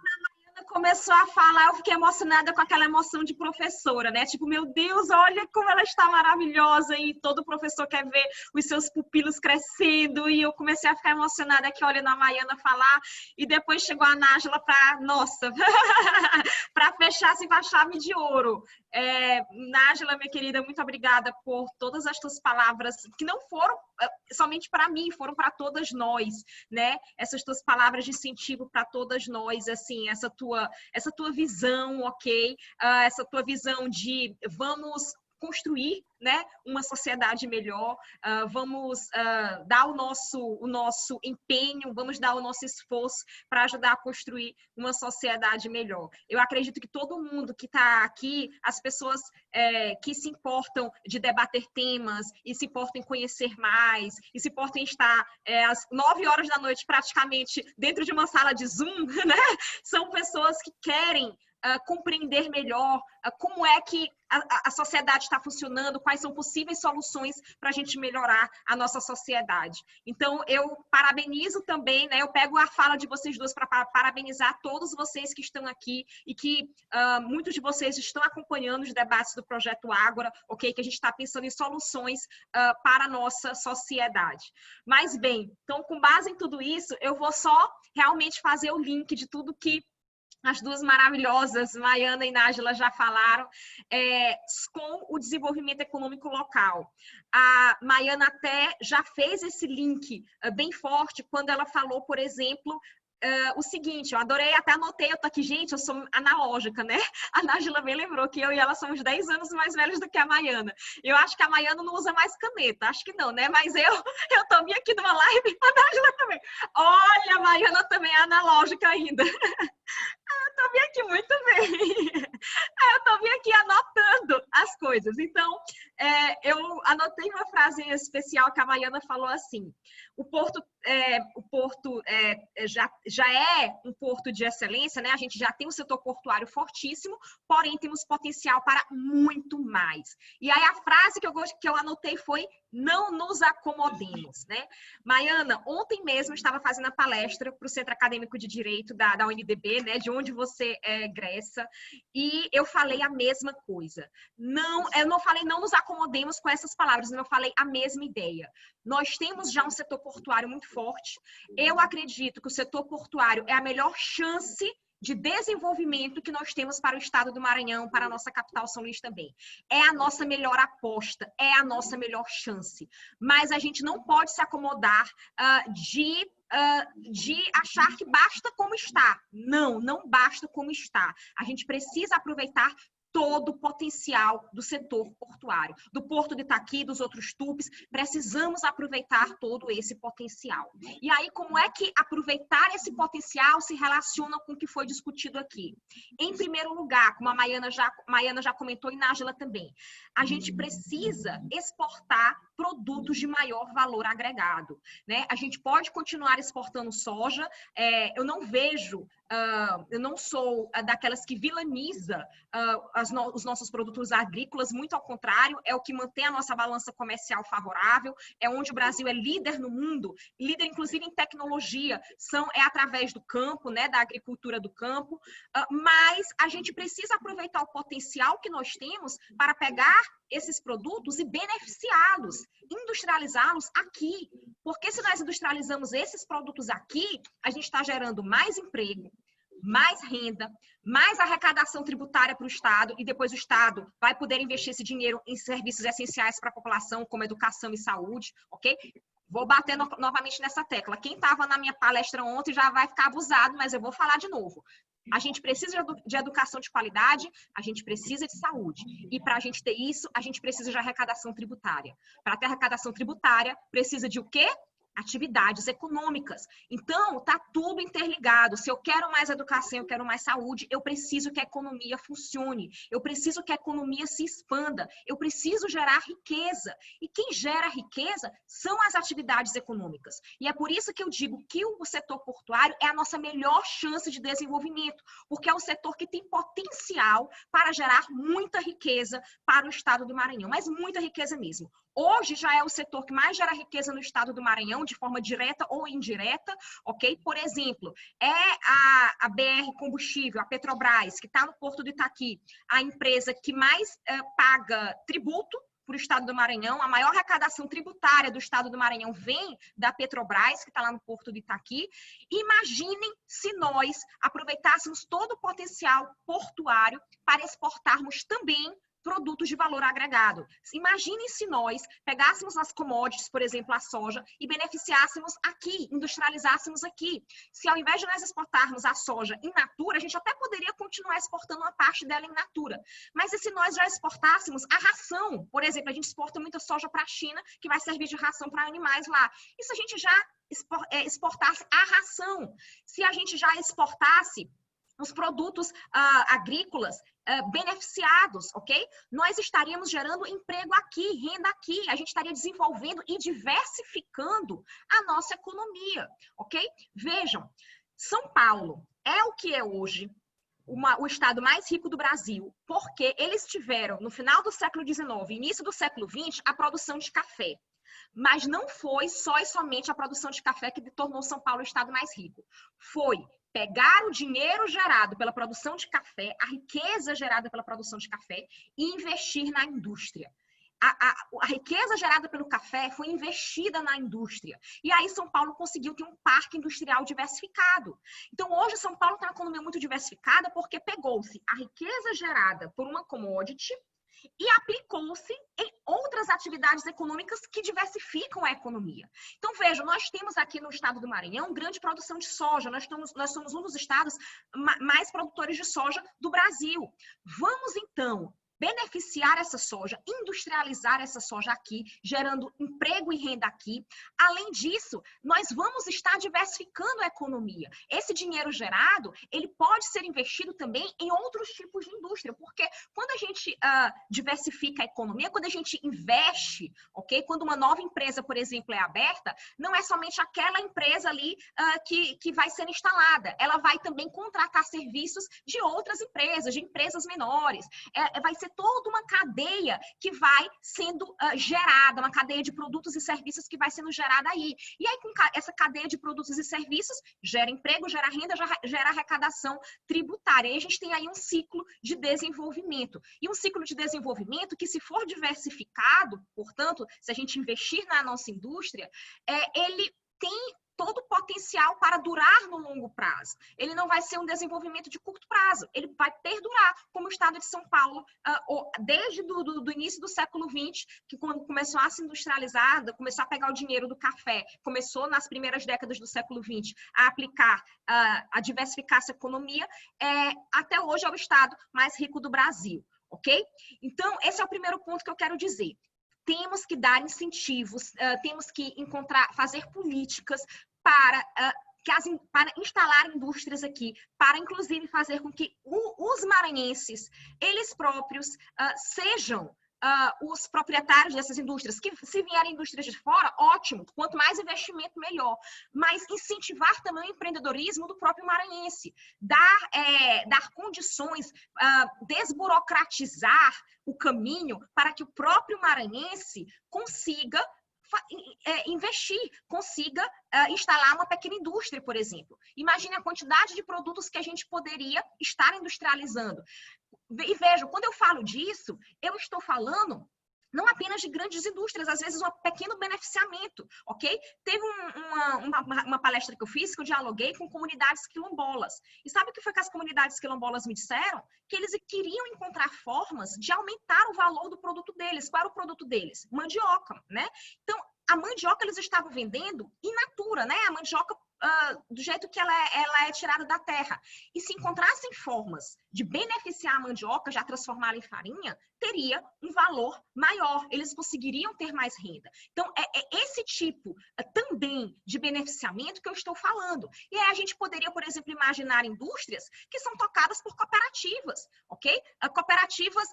começou a falar, eu fiquei emocionada com aquela emoção de professora, né? Tipo, meu Deus, olha como ela está maravilhosa, e todo professor quer ver os seus pupilos crescendo, e eu comecei a ficar emocionada aqui olhando a Mariana falar, e depois chegou a Nájila para, nossa, para fechar assim com a chave de ouro. Nájila, minha querida, muito obrigada por todas as tuas palavras, que não foram somente para mim, foram para todas nós, né? Essas tuas palavras de incentivo para todas nós, assim, essa tua visão, ok? Essa tua visão de vamos construir, né, uma sociedade melhor, vamos dar o nosso empenho, vamos dar o nosso esforço para ajudar a construir uma sociedade melhor. Eu acredito que todo mundo que está aqui, as pessoas que se importam de debater temas e se importam em conhecer mais e se importam em estar às 9 horas da noite praticamente dentro de uma sala de Zoom, né, são pessoas que querem compreender melhor como é que a sociedade está funcionando, quais são possíveis soluções para a gente melhorar a nossa sociedade. Então, eu parabenizo também, né? Eu pego a fala de vocês duas para parabenizar todos vocês que estão aqui e que muitos de vocês estão acompanhando os debates do Projeto Ágora, ok? Que a gente está pensando em soluções para a nossa sociedade. Mas, bem, então, com base em tudo isso, eu vou só realmente fazer o link de tudo que as duas maravilhosas, Maiana e Nájila, já falaram, com o desenvolvimento econômico local. A Maiana até já fez esse link bem forte quando ela falou, por exemplo, o seguinte, eu adorei, até anotei, eu tô aqui, gente, eu sou analógica, né? A Nájila bem lembrou que eu e ela somos 10 anos mais velhos do que a Maiana. Eu acho que a Maiana não usa mais caneta, acho que não, né? Mas eu tô bem aqui numa live, a Nájila também. Olha, a Maiana também é analógica ainda. Eu tô bem aqui, muito bem. Eu tô bem aqui anotando as coisas. Então, eu anotei uma frase especial que a Maiana falou assim: o porto já é um porto de excelência, né? A gente já tem um setor portuário fortíssimo, porém temos potencial para muito mais. E aí a frase que eu anotei foi: não nos acomodemos, né? Maiana, ontem mesmo estava fazendo a palestra para o Centro Acadêmico de Direito da UNDB, né? De onde você egressa, e eu falei a mesma coisa. Eu não falei não nos acomodemos com essas palavras, eu falei falei a mesma ideia. Nós temos já um setor portuário muito forte. Eu acredito que o setor portuário é a melhor chance de desenvolvimento que nós temos para o estado do Maranhão, para a nossa capital São Luís também. É a nossa melhor aposta, é a nossa melhor chance. Mas a gente não pode se acomodar de achar que basta como está. Não, não basta como está. A gente precisa aproveitar todo o potencial do setor portuário, do Porto de Itaqui, dos outros tupes, precisamos aproveitar todo esse potencial. E aí, como é que aproveitar esse potencial se relaciona com o que foi discutido aqui? Em primeiro lugar, como a Maiana já comentou e Nájila também, a gente precisa exportar produtos de maior valor agregado, né? A gente pode continuar exportando soja, eu não vejo, eu não sou daquelas que vilaniza os nossos produtos agrícolas, muito ao contrário, é o que mantém a nossa balança comercial favorável, é onde o Brasil é líder no mundo, líder inclusive em tecnologia, é através do campo, né, da agricultura do campo, mas a gente precisa aproveitar o potencial que nós temos para pegar esses produtos e beneficiá-los, industrializá-los aqui. Porque se nós industrializamos esses produtos aqui, a gente está gerando mais emprego, mais renda, mais arrecadação tributária para o Estado, e depois o Estado vai poder investir esse dinheiro em serviços essenciais para a população, como educação e saúde, ok? Vou bater novamente nessa tecla. Quem estava na minha palestra ontem já vai ficar abusado, mas eu vou falar de novo. A gente precisa de educação de qualidade, a gente precisa de saúde. E para a gente ter isso, a gente precisa de arrecadação tributária. Para ter arrecadação tributária, precisa de o quê? Atividades econômicas. Então, tá tudo interligado. Se eu quero mais educação, eu quero mais saúde, eu preciso que a economia funcione. Eu preciso que a economia se expanda. Eu preciso gerar riqueza. E quem gera riqueza são as atividades econômicas. E é por isso que eu digo que o setor portuário é a nossa melhor chance de desenvolvimento, porque é o setor que tem potencial para gerar muita riqueza para o estado do Maranhão, mas muita riqueza mesmo. Hoje já é o setor que mais gera riqueza no estado do Maranhão, de forma direta ou indireta, ok? Por exemplo, é a BR Combustível, a Petrobras, que está no Porto de Itaqui, a empresa que mais paga tributo para o estado do Maranhão. A maior arrecadação tributária do estado do Maranhão vem da Petrobras, que está lá no Porto de Itaqui. Imaginem se nós aproveitássemos todo o potencial portuário para exportarmos também produtos de valor agregado. Imaginem se nós pegássemos as commodities, por exemplo, a soja, e beneficiássemos aqui, industrializássemos aqui. Se ao invés de nós exportarmos a soja in natura, a gente até poderia continuar exportando uma parte dela in natura. Mas e se nós já exportássemos a ração? Por exemplo, a gente exporta muita soja para a China, que vai servir de ração para animais lá. E se a gente já exportasse a ração? Se a gente já exportasse os produtos agrícolas beneficiados, ok? Nós estaríamos gerando emprego aqui, renda aqui, a gente estaria desenvolvendo e diversificando a nossa economia, ok? Vejam, São Paulo é o que é hoje o estado mais rico do Brasil, porque eles tiveram, no final do século XIX, início do século XX, a produção de café. Mas não foi só e somente a produção de café que tornou São Paulo o estado mais rico. Foi pegar o dinheiro gerado pela produção de café, a riqueza gerada pela produção de café e investir na indústria. A riqueza gerada pelo café foi investida na indústria. E aí São Paulo conseguiu ter um parque industrial diversificado. Então hoje São Paulo tem uma economia muito diversificada porque pegou-se a riqueza gerada por uma commodity e aplicou-se em outras atividades econômicas que diversificam a economia. Então, veja, nós temos aqui no estado do Maranhão grande produção de soja, nós somos um dos estados mais produtores de soja do Brasil. Vamos, então, beneficiar essa soja, industrializar essa soja aqui, gerando emprego e renda aqui. Além disso, nós vamos estar diversificando a economia. Esse dinheiro gerado, ele pode ser investido também em outros tipos de indústria, porque quando a gente diversifica a economia, quando a gente investe, ok? Quando uma nova empresa, por exemplo, é aberta, não é somente aquela empresa ali que vai ser instalada, ela vai também contratar serviços de outras empresas, de empresas menores, vai ser ser toda uma cadeia que vai sendo gerada, uma cadeia de produtos e serviços que vai sendo gerada aí. E aí, com essa cadeia de produtos e serviços, gera emprego, gera renda, gera arrecadação tributária. E a gente tem aí um ciclo de desenvolvimento. E um ciclo de desenvolvimento que, se for diversificado, portanto, se a gente investir na nossa indústria, ele tem todo o potencial para durar no longo prazo. Ele não vai ser um desenvolvimento de curto prazo, ele vai perdurar, como o estado de São Paulo, desde do início do século XX, que quando começou a se industrializar, começou a pegar o dinheiro do café, começou nas primeiras décadas do século XX a aplicar, a diversificar essa economia, até hoje é o estado mais rico do Brasil, ok? Então, esse é o primeiro ponto que eu quero dizer. Temos que dar incentivos, temos que fazer políticas para instalar indústrias aqui, para inclusive fazer com que os maranhenses, eles próprios, sejam os proprietários dessas indústrias. Que se vierem indústrias de fora, ótimo, quanto mais investimento, melhor. Mas incentivar também o empreendedorismo do próprio maranhense, dar condições, desburocratizar o caminho para que o próprio maranhense consiga investir, consiga instalar uma pequena indústria, por exemplo. Imagine a quantidade de produtos que a gente poderia estar industrializando. E vejam, quando eu falo disso, eu estou falando não apenas de grandes indústrias, às vezes um pequeno beneficiamento, ok? Teve uma palestra que eu fiz, que eu dialoguei com comunidades quilombolas. E sabe o que foi que as comunidades quilombolas me disseram? Que eles queriam encontrar formas de aumentar o valor do produto deles. Qual era o produto deles? Mandioca, né? Então, a mandioca eles estavam vendendo in natura, né? A mandioca do jeito que ela é tirada da terra. E se encontrassem formas de beneficiar a mandioca, já transformá-la em farinha, teria um valor maior, eles conseguiriam ter mais renda. Então, é esse tipo também de beneficiamento que eu estou falando. E aí a gente poderia, por exemplo, imaginar indústrias que são tocadas por cooperativas, ok? Cooperativas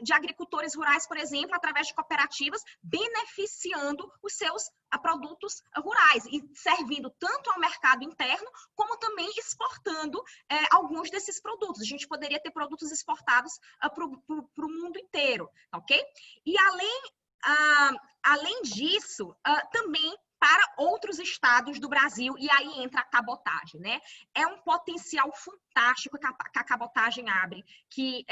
de agricultores rurais, por exemplo, através de cooperativas, beneficiando os seus produtos rurais e servindo tanto ao mercado interno, como também exportando alguns desses produtos. A gente poderia ter produtos exportados para o mundo inteiro, ok? E além disso, também para outros estados do Brasil, e aí entra a cabotagem, né? É um potencial fantástico que a cabotagem abre, que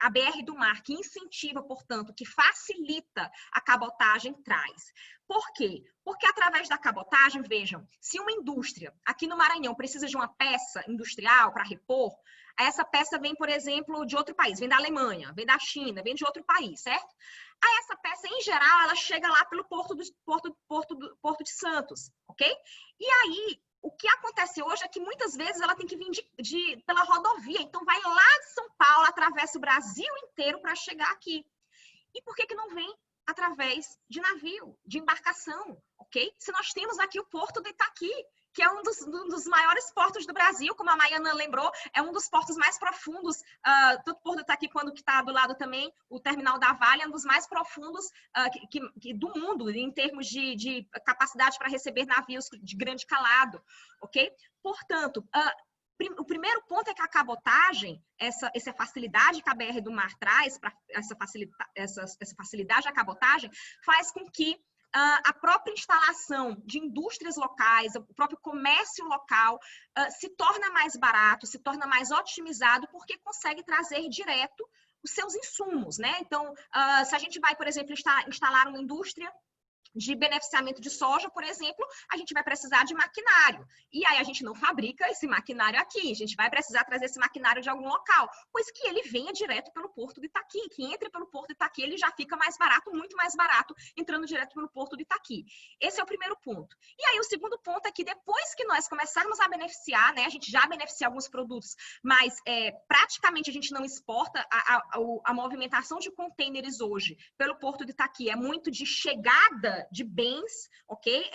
a BR do Mar, que incentiva, portanto, que facilita a cabotagem, traz. Por quê? Porque através da cabotagem, vejam, se uma indústria aqui no Maranhão precisa de uma peça industrial para repor, essa peça vem, por exemplo, de outro país, vem da Alemanha, vem da China, vem de outro país, certo? Aí essa peça, em geral, ela chega lá pelo Porto de Santos, ok? E aí, o que acontece hoje é que muitas vezes ela tem que vir pela rodovia, então vai lá de São Paulo, atravessa o Brasil inteiro para chegar aqui. E por que não vem através de navio, de embarcação, ok? Se nós temos aqui o Porto do Itaqui, que é um dos maiores portos do Brasil, como a Maiana lembrou, é um dos portos mais profundos, tanto o Porto do Itaqui quanto que está do lado também, o Terminal da Vale, é um dos mais profundos do mundo, em termos de capacidade para receber navios de grande calado, ok? Portanto, o primeiro ponto é que a cabotagem, essa facilidade que a BR do Mar traz, essa facilidade da cabotagem, faz com que a própria instalação de indústrias locais, o próprio comércio local se torna mais barato, se torna mais otimizado, porque consegue trazer direto os seus insumos, né? Então, se a gente vai, por exemplo, instalar uma indústria de beneficiamento de soja, por exemplo, a gente vai precisar de maquinário. E aí a gente não fabrica esse maquinário aqui, a gente vai precisar trazer esse maquinário de algum local, pois que ele venha direto pelo Porto de Itaqui, que entre pelo Porto de Itaqui, ele já fica mais barato, muito mais barato, entrando direto pelo Porto de Itaqui. Esse é o primeiro ponto. E aí o segundo ponto é que depois que nós começarmos a beneficiar, né, a gente já beneficia alguns produtos, mas praticamente a gente não exporta, a movimentação de contêineres hoje pelo Porto de Itaqui é muito de chegada de bens, ok?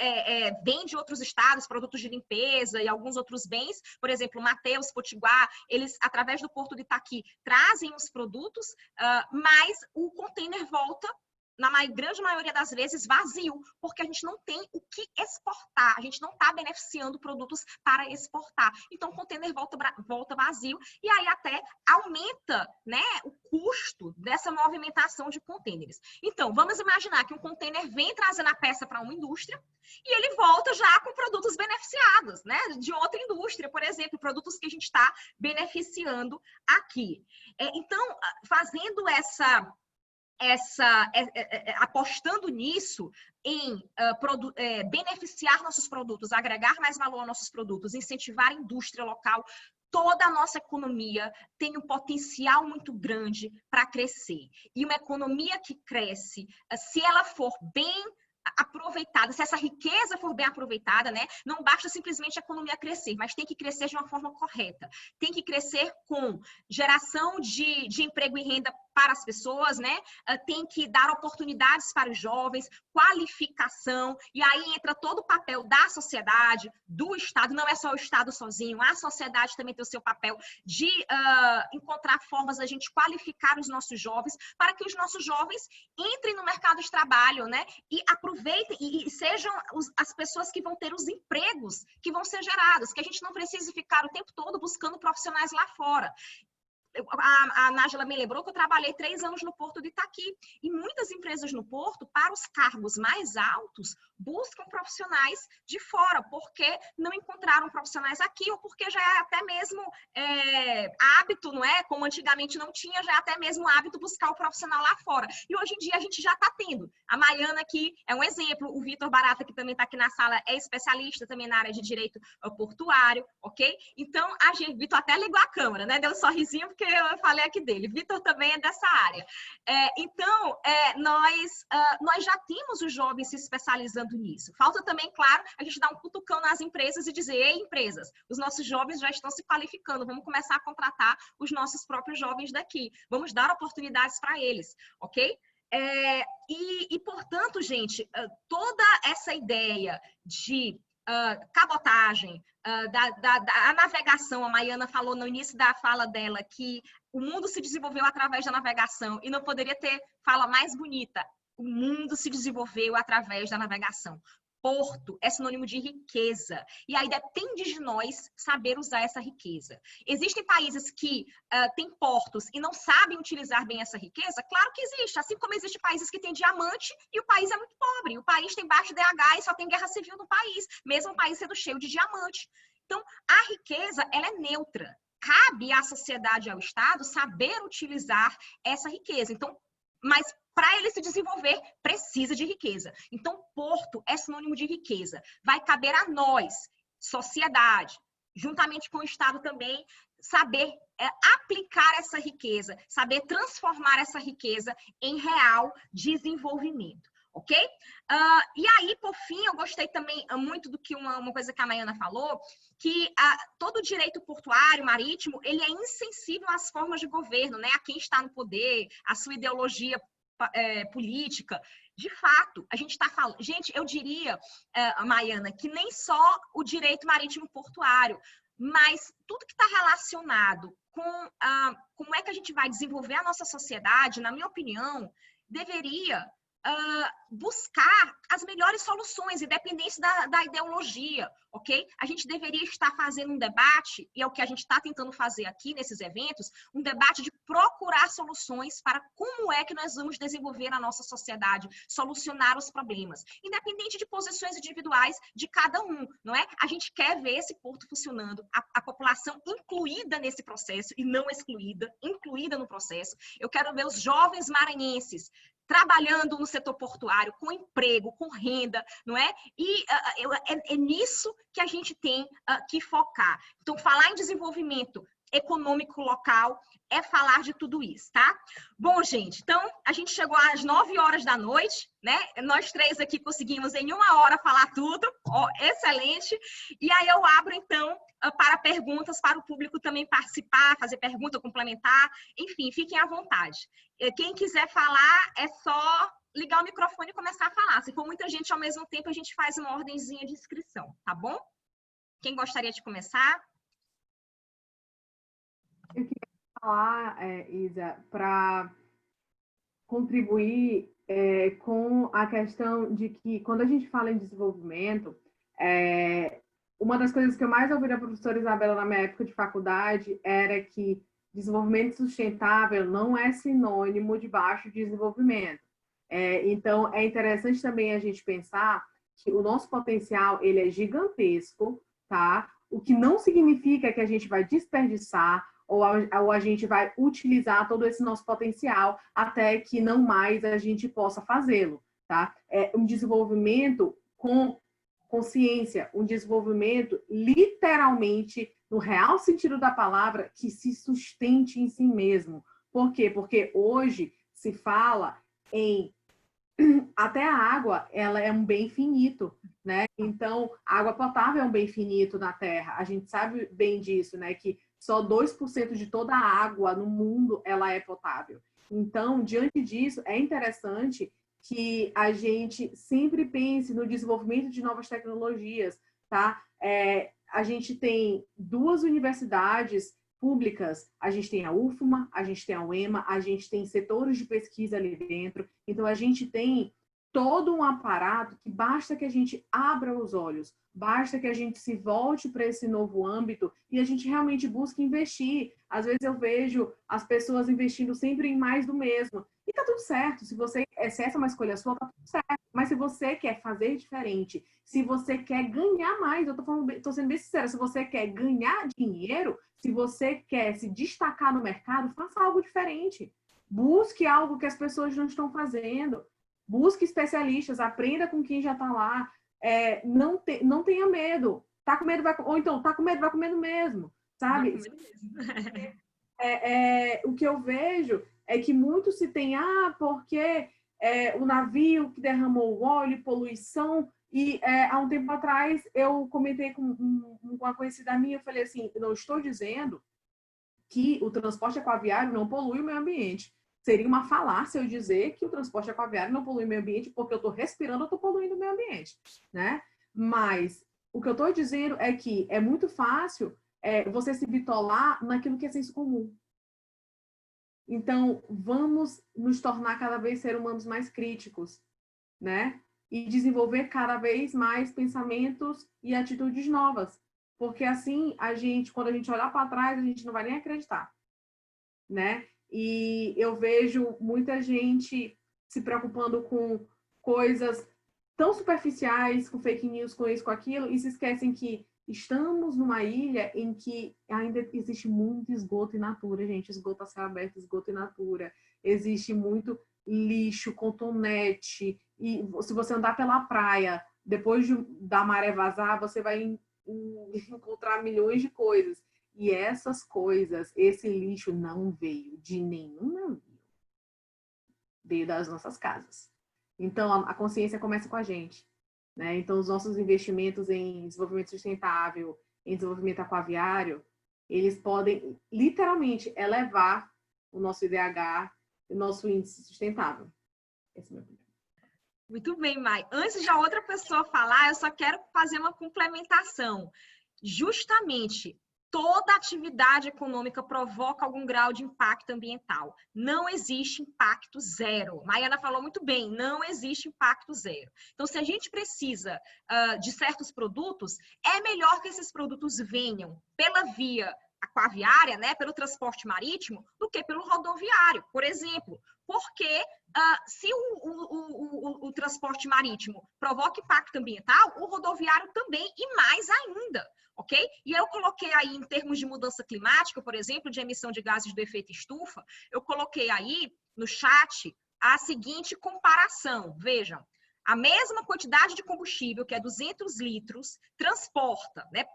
Vem de outros estados, produtos de limpeza e alguns outros bens, por exemplo, Mateus, Potiguar, eles, através do Porto de Itaqui, trazem os produtos, mas o container volta, na grande maioria das vezes, vazio, porque a gente não tem o que exportar, a gente não está beneficiando produtos para exportar. Então, o container volta vazio e aí até aumenta, né, o custo dessa movimentação de contêineres. Então, vamos imaginar que um contêiner vem trazendo a peça para uma indústria e ele volta já com produtos beneficiados, né? De outra indústria, por exemplo, produtos que a gente está beneficiando aqui. Então, fazendo apostando nisso, em beneficiar nossos produtos, agregar mais valor aos nossos produtos, incentivar a indústria local, toda a nossa economia tem um potencial muito grande para crescer. E uma economia que cresce, se ela for bem aproveitada, se essa riqueza for bem aproveitada, né, não basta simplesmente a economia crescer, mas tem que crescer de uma forma correta. Tem que crescer com geração de emprego e renda para as pessoas, né? Tem que dar oportunidades para os jovens, qualificação, e aí entra todo o papel da sociedade, do Estado, não é só o Estado sozinho, a sociedade também tem o seu papel de encontrar formas da gente qualificar os nossos jovens, para que os nossos jovens entrem no mercado de trabalho, né? E aproveitem e sejam as pessoas que vão ter os empregos que vão ser gerados, que a gente não precise ficar o tempo todo buscando profissionais lá fora. A Nájila me lembrou que eu trabalhei 3 anos no Porto de Itaqui, e muitas empresas no Porto, para os cargos mais altos, buscam profissionais de fora, porque não encontraram profissionais aqui, ou porque já é até mesmo hábito, não é? Como antigamente não tinha, já é até mesmo hábito buscar o profissional lá fora. E hoje em dia a gente já está tendo. A Maiana aqui é um exemplo, o Vitor Barata, que também está aqui na sala, é especialista também na área de direito portuário, ok? Então, a gente, Vitor até ligou a câmera, né? Deu um sorrisinho, porque eu falei aqui dele. Vitor também é dessa área. Então, nós já temos os jovens se especializando nisso. Falta também, claro, a gente dar um cutucão nas empresas e dizer: ei, empresas, os nossos jovens já estão se qualificando, vamos começar a contratar os nossos próprios jovens daqui. Vamos dar oportunidades para eles, ok? Portanto, gente, toda essa ideia de cabotagem, a navegação, a Maiana falou no início da fala dela que o mundo se desenvolveu através da navegação, e não poderia ter fala mais bonita. O mundo se desenvolveu através da navegação. Porto é sinônimo de riqueza, e aí depende de nós saber usar essa riqueza. Existem países que têm portos e não sabem utilizar bem essa riqueza? Claro que existe, assim como existem países que têm diamante e o país é muito pobre, o país tem baixo DH e só tem guerra civil no país, mesmo o país sendo cheio de diamante. Então, a riqueza, ela é neutra. Cabe à sociedade e ao Estado saber utilizar essa riqueza. Então, mas para ele se desenvolver, precisa de riqueza. Então, Porto é sinônimo de riqueza. Vai caber a nós, sociedade, juntamente com o Estado também, saber aplicar essa riqueza, saber transformar essa riqueza em real desenvolvimento. Ok? E aí, por fim, eu gostei também muito do que uma coisa que a Maiana falou, que todo o direito portuário, marítimo, ele é insensível às formas de governo, né? A quem está no poder, a sua ideologia política. De fato, a gente está falando... Gente, eu diria, Maiana, que nem só o direito marítimo portuário, mas tudo que está relacionado com como é que a gente vai desenvolver a nossa sociedade, na minha opinião, deveria buscar as melhores soluções, independente da ideologia, ok? A gente deveria estar fazendo um debate, e é o que a gente está tentando fazer aqui nesses eventos, um debate de procurar soluções para como é que nós vamos desenvolver a nossa sociedade, solucionar os problemas, independente de posições individuais de cada um, não é? A gente quer ver esse porto funcionando, a população incluída nesse processo e não excluída, incluída no processo. Eu quero ver os jovens maranhenses trabalhando no setor portuário, com emprego, com renda, não é? E é nisso que a gente tem que focar. Então, falar em desenvolvimento econômico local é falar de tudo isso, tá? Bom, gente, então, a gente chegou às 9 horas da noite, né? Nós 3 aqui conseguimos em 1 hora falar tudo, ó, excelente. E aí eu abro, então, para perguntas, para o público também participar, fazer pergunta, complementar, enfim, fiquem à vontade. Quem quiser falar, é só ligar o microfone e começar a falar. Se for muita gente ao mesmo tempo, a gente faz uma ordenzinha de inscrição, tá bom? Quem gostaria de começar? Eu queria falar, Isa, para contribuir com a questão de que, quando a gente fala em desenvolvimento, uma das coisas que eu mais ouvi da professora Isabela na minha época de faculdade era que Desenvolvimento sustentável não é sinônimo de baixo desenvolvimento. Então, é interessante também a gente pensar que o nosso potencial ele é gigantesco, tá? O que não significa que a gente vai desperdiçar ou a gente vai utilizar todo esse nosso potencial até que não mais a gente possa fazê-lo, tá? É um desenvolvimento com consciência, um desenvolvimento literalmente, no real sentido da palavra, que se sustente em si mesmo. Por quê? Porque hoje se fala em até a água, ela é um bem finito, né? Então, a água potável é um bem finito na Terra. A gente sabe bem disso, né? Que só 2% de toda a água no mundo, ela é potável. Então, diante disso, é interessante que a gente sempre pense no desenvolvimento de novas tecnologias, tá? A gente tem 2 universidades públicas, a gente tem a UFMA, a gente tem a UEMA, a gente tem setores de pesquisa ali dentro, então a gente tem todo um aparato que basta que a gente abra os olhos, basta que a gente se volte para esse novo âmbito e a gente realmente busque investir. Às vezes eu vejo as pessoas investindo sempre em mais do mesmo, e tá tudo certo, se essa é uma escolha sua, tá tudo certo, mas se você quer fazer diferente, se você quer ganhar mais, eu tô sendo bem sincera, se você quer ganhar dinheiro, se você quer se destacar no mercado, faça algo diferente. Busque algo que as pessoas não estão fazendo. Busque especialistas, aprenda com quem já está lá. Não tenha medo. Tá com medo, ou então, tá com medo, vai com medo mesmo. Sabe? O que eu vejo é que muito se tem, porque o navio que derramou o óleo, poluição. E há um tempo atrás eu comentei com uma conhecida minha, eu falei assim, eu não estou dizendo que o transporte aquaviário não polui o meio ambiente. Seria uma falácia eu dizer que o transporte aquaviário não polui o meio ambiente, porque eu estou respirando, eu estou poluindo o meio ambiente, né? Mas o que eu estou dizendo é que é muito fácil você se bitolar naquilo que é senso comum. Então, vamos nos tornar cada vez seres humanos mais críticos, né? E desenvolver cada vez mais pensamentos e atitudes novas. Porque assim, quando a gente olhar para trás, a gente não vai nem acreditar, né? E eu vejo muita gente se preocupando com coisas tão superficiais, com fake news, com isso, com aquilo, e se esquecem que estamos numa ilha em que ainda existe muito esgoto in natura, gente. Esgoto a céu aberto, esgoto in natura. Existe muito lixo, cotonete. E se você andar pela praia, depois da maré vazar, você vai encontrar milhões de coisas. E essas coisas, esse lixo não veio de nenhum navio. Veio das nossas casas. Então, a consciência começa com a gente, né? Então, os nossos investimentos em desenvolvimento sustentável, em desenvolvimento aquaviário, eles podem, literalmente, elevar o nosso IDH, o nosso índice sustentável. Esse é o meu primeiro. Muito bem, Mai. Antes de a outra pessoa falar, eu só quero fazer uma complementação. Justamente, toda atividade econômica provoca algum grau de impacto ambiental. Não existe impacto zero. Maiana falou muito bem, não existe impacto zero. Então, se a gente precisa de certos produtos, é melhor que esses produtos venham pela via aquaviária, né, pelo transporte marítimo, do que pelo rodoviário, por exemplo. Porque se o transporte marítimo provoca impacto ambiental, o rodoviário também, e mais ainda, ok? E eu coloquei aí, em termos de mudança climática, por exemplo, de emissão de gases do efeito estufa, eu coloquei aí no chat a seguinte comparação. Vejam, a mesma quantidade de combustível, que é 200 litros, transporta, né?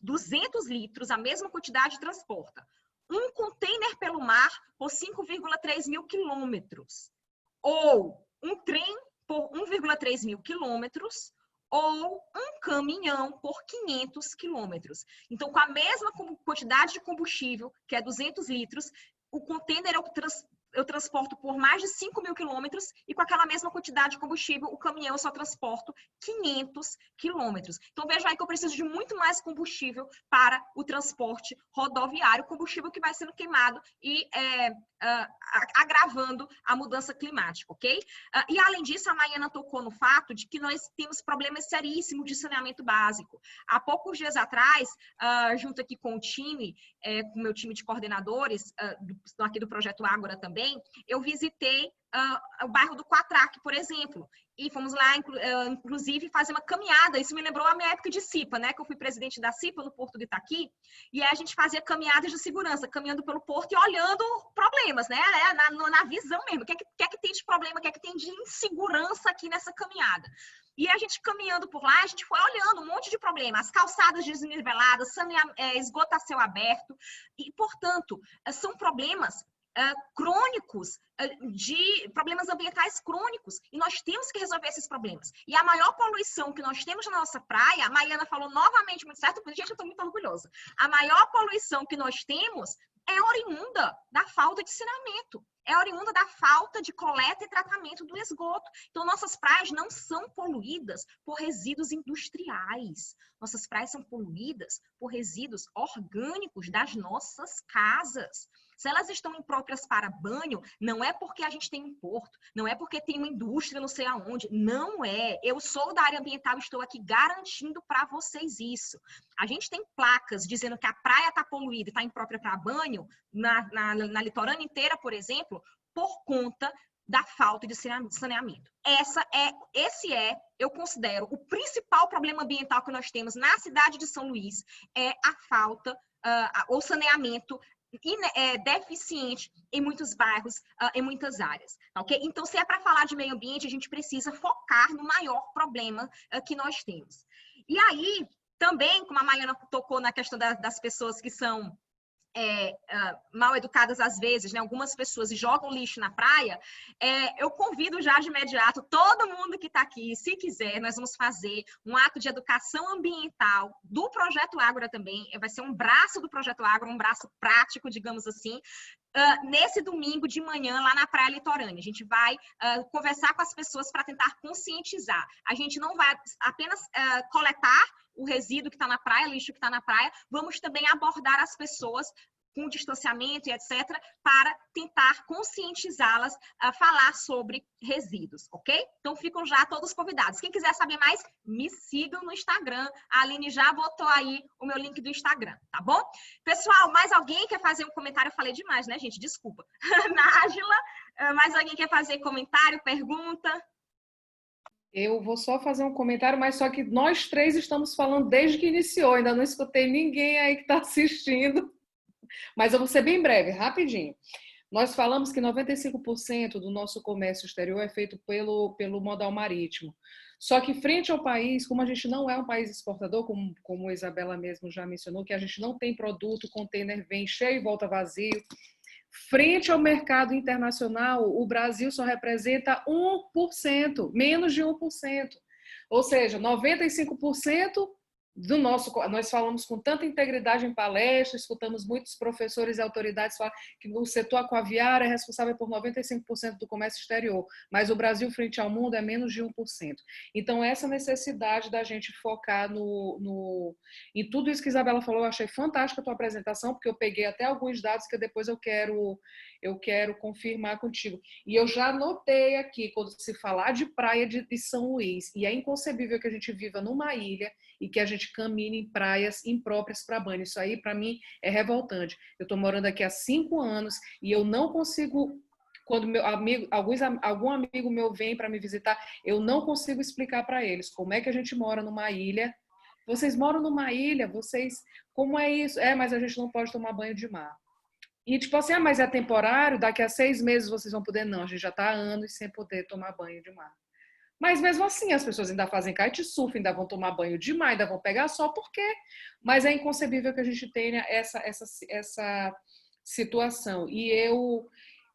200 litros, a mesma quantidade transporta um container pelo mar por 5,3 mil quilômetros, ou um trem por 1,3 mil quilômetros, ou um caminhão por 500 quilômetros. Então, com a mesma quantidade de combustível, que é 200 litros, o container eu transporto por mais de 5.000 quilômetros e com aquela mesma quantidade de combustível, o caminhão eu só transporto 500 quilômetros. Então, veja aí que eu preciso de muito mais combustível para o transporte rodoviário, combustível que vai sendo queimado e agravando a mudança climática, ok? E, além disso, a Maiana tocou no fato de que nós temos problemas seríssimos de saneamento básico. Há poucos dias atrás, junto aqui com o time, com o meu time de coordenadores, aqui do Projeto Ágora também, eu visitei o bairro do Quatraque, por exemplo, e fomos lá, inclusive, fazer uma caminhada. Isso me lembrou a minha época de CIPA, né? Que eu fui presidente da CIPA no Porto do Itaqui, e aí a gente fazia caminhadas de segurança, caminhando pelo porto e olhando problemas, né? Na visão mesmo. O que é que tem de problema, o que é que tem de insegurança aqui nessa caminhada? E a gente caminhando por lá, a gente foi olhando um monte de problemas, as calçadas desniveladas, esgoto a céu aberto, e, portanto, são problemas crônicos, de problemas ambientais crônicos, e nós temos que resolver esses problemas. E a maior poluição que nós temos na nossa praia, a Maiana falou novamente muito certo, gente, eu estou muito orgulhosa. A maior poluição que nós temos é oriunda da falta de saneamento, é oriunda da falta de coleta e tratamento do esgoto. Então, nossas praias não são poluídas por resíduos industriais. Nossas praias são poluídas por resíduos orgânicos das nossas casas. Se elas estão impróprias para banho, não é porque a gente tem um porto, não é porque tem uma indústria não sei aonde, não é. Eu sou da área ambiental e estou aqui garantindo para vocês isso. A gente tem placas dizendo que a praia está poluída e está imprópria para banho, na litorânea inteira, por exemplo, por conta da falta de saneamento. Esse é, eu considero, o principal problema ambiental que nós temos na cidade de São Luís, é a falta, o saneamento deficiente em muitos bairros, em muitas áreas, ok? Então, se é para falar de meio ambiente, a gente precisa focar no maior problema que nós temos. E aí, também, como a Maiana tocou na questão das pessoas que são mal educadas às vezes, né? Algumas pessoas jogam lixo na praia, eu convido já de imediato todo mundo que está aqui, se quiser, nós vamos fazer um ato de educação ambiental do Projeto Ágora também, vai ser um braço do Projeto Ágora, um braço prático, digamos assim, nesse domingo de manhã lá na Praia Litorânea. A gente vai conversar com as pessoas para tentar conscientizar. A gente não vai apenas coletar o resíduo que está na praia, lixo que está na praia, vamos também abordar as pessoas com distanciamento e etc., para tentar conscientizá-las a falar sobre resíduos, ok? Então, ficam já todos convidados. Quem quiser saber mais, me sigam no Instagram. A Aline já botou aí o meu link do Instagram, tá bom? Pessoal, mais alguém quer fazer um comentário? Eu falei demais, né, gente? Desculpa. Nájila, mais alguém quer fazer comentário, pergunta? Eu vou só fazer um comentário, mas só que nós três estamos falando desde que iniciou. Ainda não escutei ninguém aí que está assistindo. Mas eu vou ser bem breve, rapidinho. Nós falamos que 95% do nosso comércio exterior é feito pelo modal marítimo. Só que frente ao país, como a gente não é um país exportador, como a Isabela mesmo já mencionou, que a gente não tem produto, o container vem cheio e volta vazio. Frente ao mercado internacional, o Brasil só representa 1%, menos de 1%. Ou seja, 95% do nosso... Nós falamos com tanta integridade em palestras, escutamos muitos professores e autoridades falar que o setor aquaviário é responsável por 95% do comércio exterior, mas o Brasil, frente ao mundo, é menos de 1%. Então, essa necessidade da gente focar em tudo isso que a Isabela falou, eu achei fantástica a tua apresentação, porque eu peguei até alguns dados que depois eu quero confirmar contigo. E eu já notei aqui, quando se falar de praia de São Luís, e é inconcebível que a gente viva numa ilha e que a gente caminhe em praias impróprias para banho. Isso aí, para mim, é revoltante. Eu estou morando aqui há 5 anos e eu não consigo... Quando algum amigo meu vem para me visitar, eu não consigo explicar para eles como é que a gente mora numa ilha. Vocês moram numa ilha? Como é isso? Mas a gente não pode tomar banho de mar. E tipo assim, mas é temporário, daqui a 6 meses vocês vão poder. Não, a gente já está há anos sem poder tomar banho de mar. Mas mesmo assim, as pessoas ainda fazem kitesurf, ainda vão tomar banho de mar, ainda vão pegar sol, por quê? Mas é inconcebível que a gente tenha essa situação. E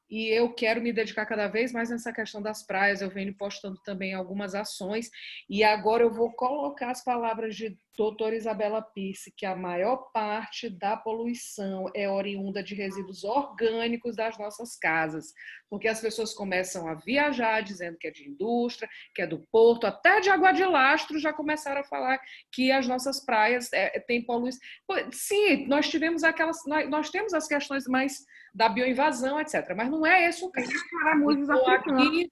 e eu quero me dedicar cada vez mais nessa questão das praias. Eu venho postando também algumas ações, e agora eu vou colocar as palavras de doutora Isabela Pisse, que a maior parte da poluição é oriunda de resíduos orgânicos das nossas casas, porque as pessoas começam a viajar dizendo que é de indústria, que é do porto, até de Água de Lastro já começaram a falar que as nossas praias têm poluição. Sim, nós temos as questões mais da bioinvasão, etc. Mas não é esse o caso. Os caramujos africanos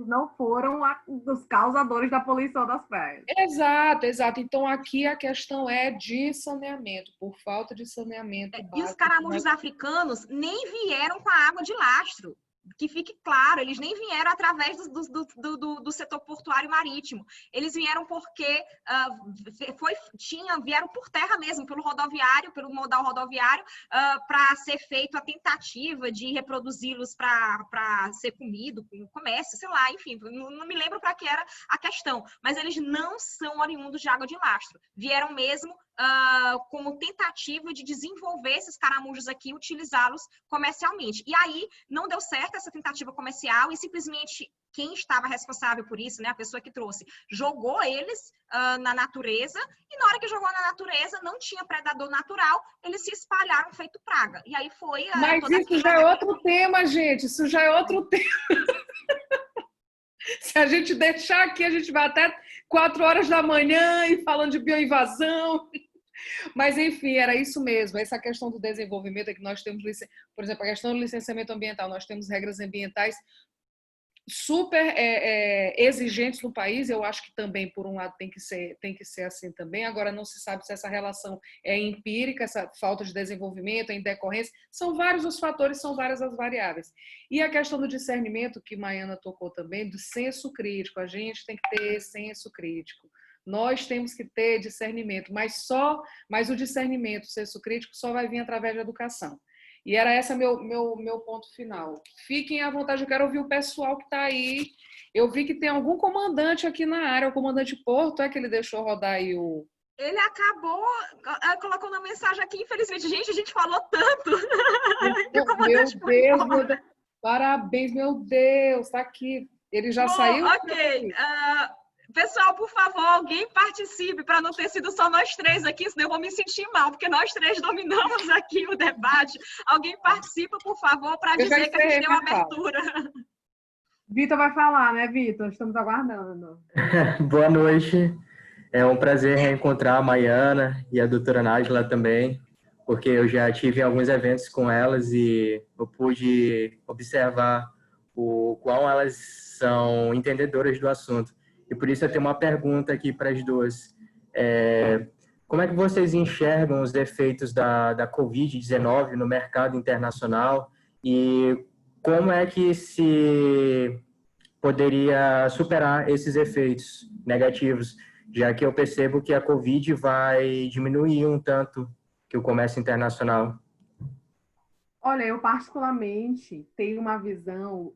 não foram os causadores da poluição das praias. Exato, exato. Então, aqui a questão é de saneamento, por falta de saneamento básico. E os caramujos africanos nem vieram com a água de lastro. Que fique claro, eles nem vieram através do setor portuário marítimo. Eles vieram porque vieram por terra mesmo, pelo rodoviário, pelo modal rodoviário, para ser feito a tentativa de reproduzi-los para ser comido, com comércio, sei lá, enfim, não me lembro para que era a questão. Mas eles não são oriundos de água de lastro. Vieram mesmo como tentativa de desenvolver esses caramujos aqui e utilizá-los comercialmente. E aí não deu certo essa tentativa comercial e simplesmente quem estava responsável por isso, né, a pessoa que trouxe, jogou eles na natureza, e na hora que jogou na natureza não tinha predador natural, eles se espalharam feito praga. E aí foi... Mas isso já é outro tema, gente, isso já é outro tema. Se a gente deixar aqui, a gente vai até 4 horas da manhã e falando de bioinvasão. Mas, enfim, era isso mesmo. Essa questão do desenvolvimento é que nós temos, por exemplo, a questão do licenciamento ambiental, nós temos regras ambientais super exigentes no país. Eu acho que também, por um lado, tem que ser assim também. Agora, não se sabe se essa relação é empírica, essa falta de desenvolvimento, em decorrência. São vários os fatores, são várias as variáveis. E a questão do discernimento, que Maiana tocou também, do senso crítico. A gente tem que ter senso crítico. Nós temos que ter discernimento, mas o discernimento, o senso crítico, só vai vir através da educação. E era esse meu ponto final. Fiquem à vontade, eu quero ouvir o pessoal que está aí. Eu vi que tem algum comandante aqui na área, o comandante Porto, que ele deixou rodar aí o... Ele acabou, colocou na mensagem aqui, infelizmente. Gente, a gente falou tanto. Meu Deus, parabéns, meu Deus, está aqui. Ele já saiu? Ok. Pessoal, por favor, alguém participe, para não ter sido só nós três aqui, senão eu vou me sentir mal, porque nós três dominamos aqui o debate. Alguém participa, por favor, para dizer que a gente deu abertura. Vitor vai falar, né, Vitor? Estamos aguardando. Boa noite. É um prazer reencontrar a Maiana e a doutora Nájila também, porque eu já tive alguns eventos com elas e eu pude observar o quão elas são entendedoras do assunto. E por isso eu tenho uma pergunta aqui para as duas. Como é que vocês enxergam os efeitos da Covid-19 no mercado internacional e como é que se poderia superar esses efeitos negativos, já que eu percebo que a Covid vai diminuir um tanto que o comércio internacional? Olha, eu particularmente tenho uma visão...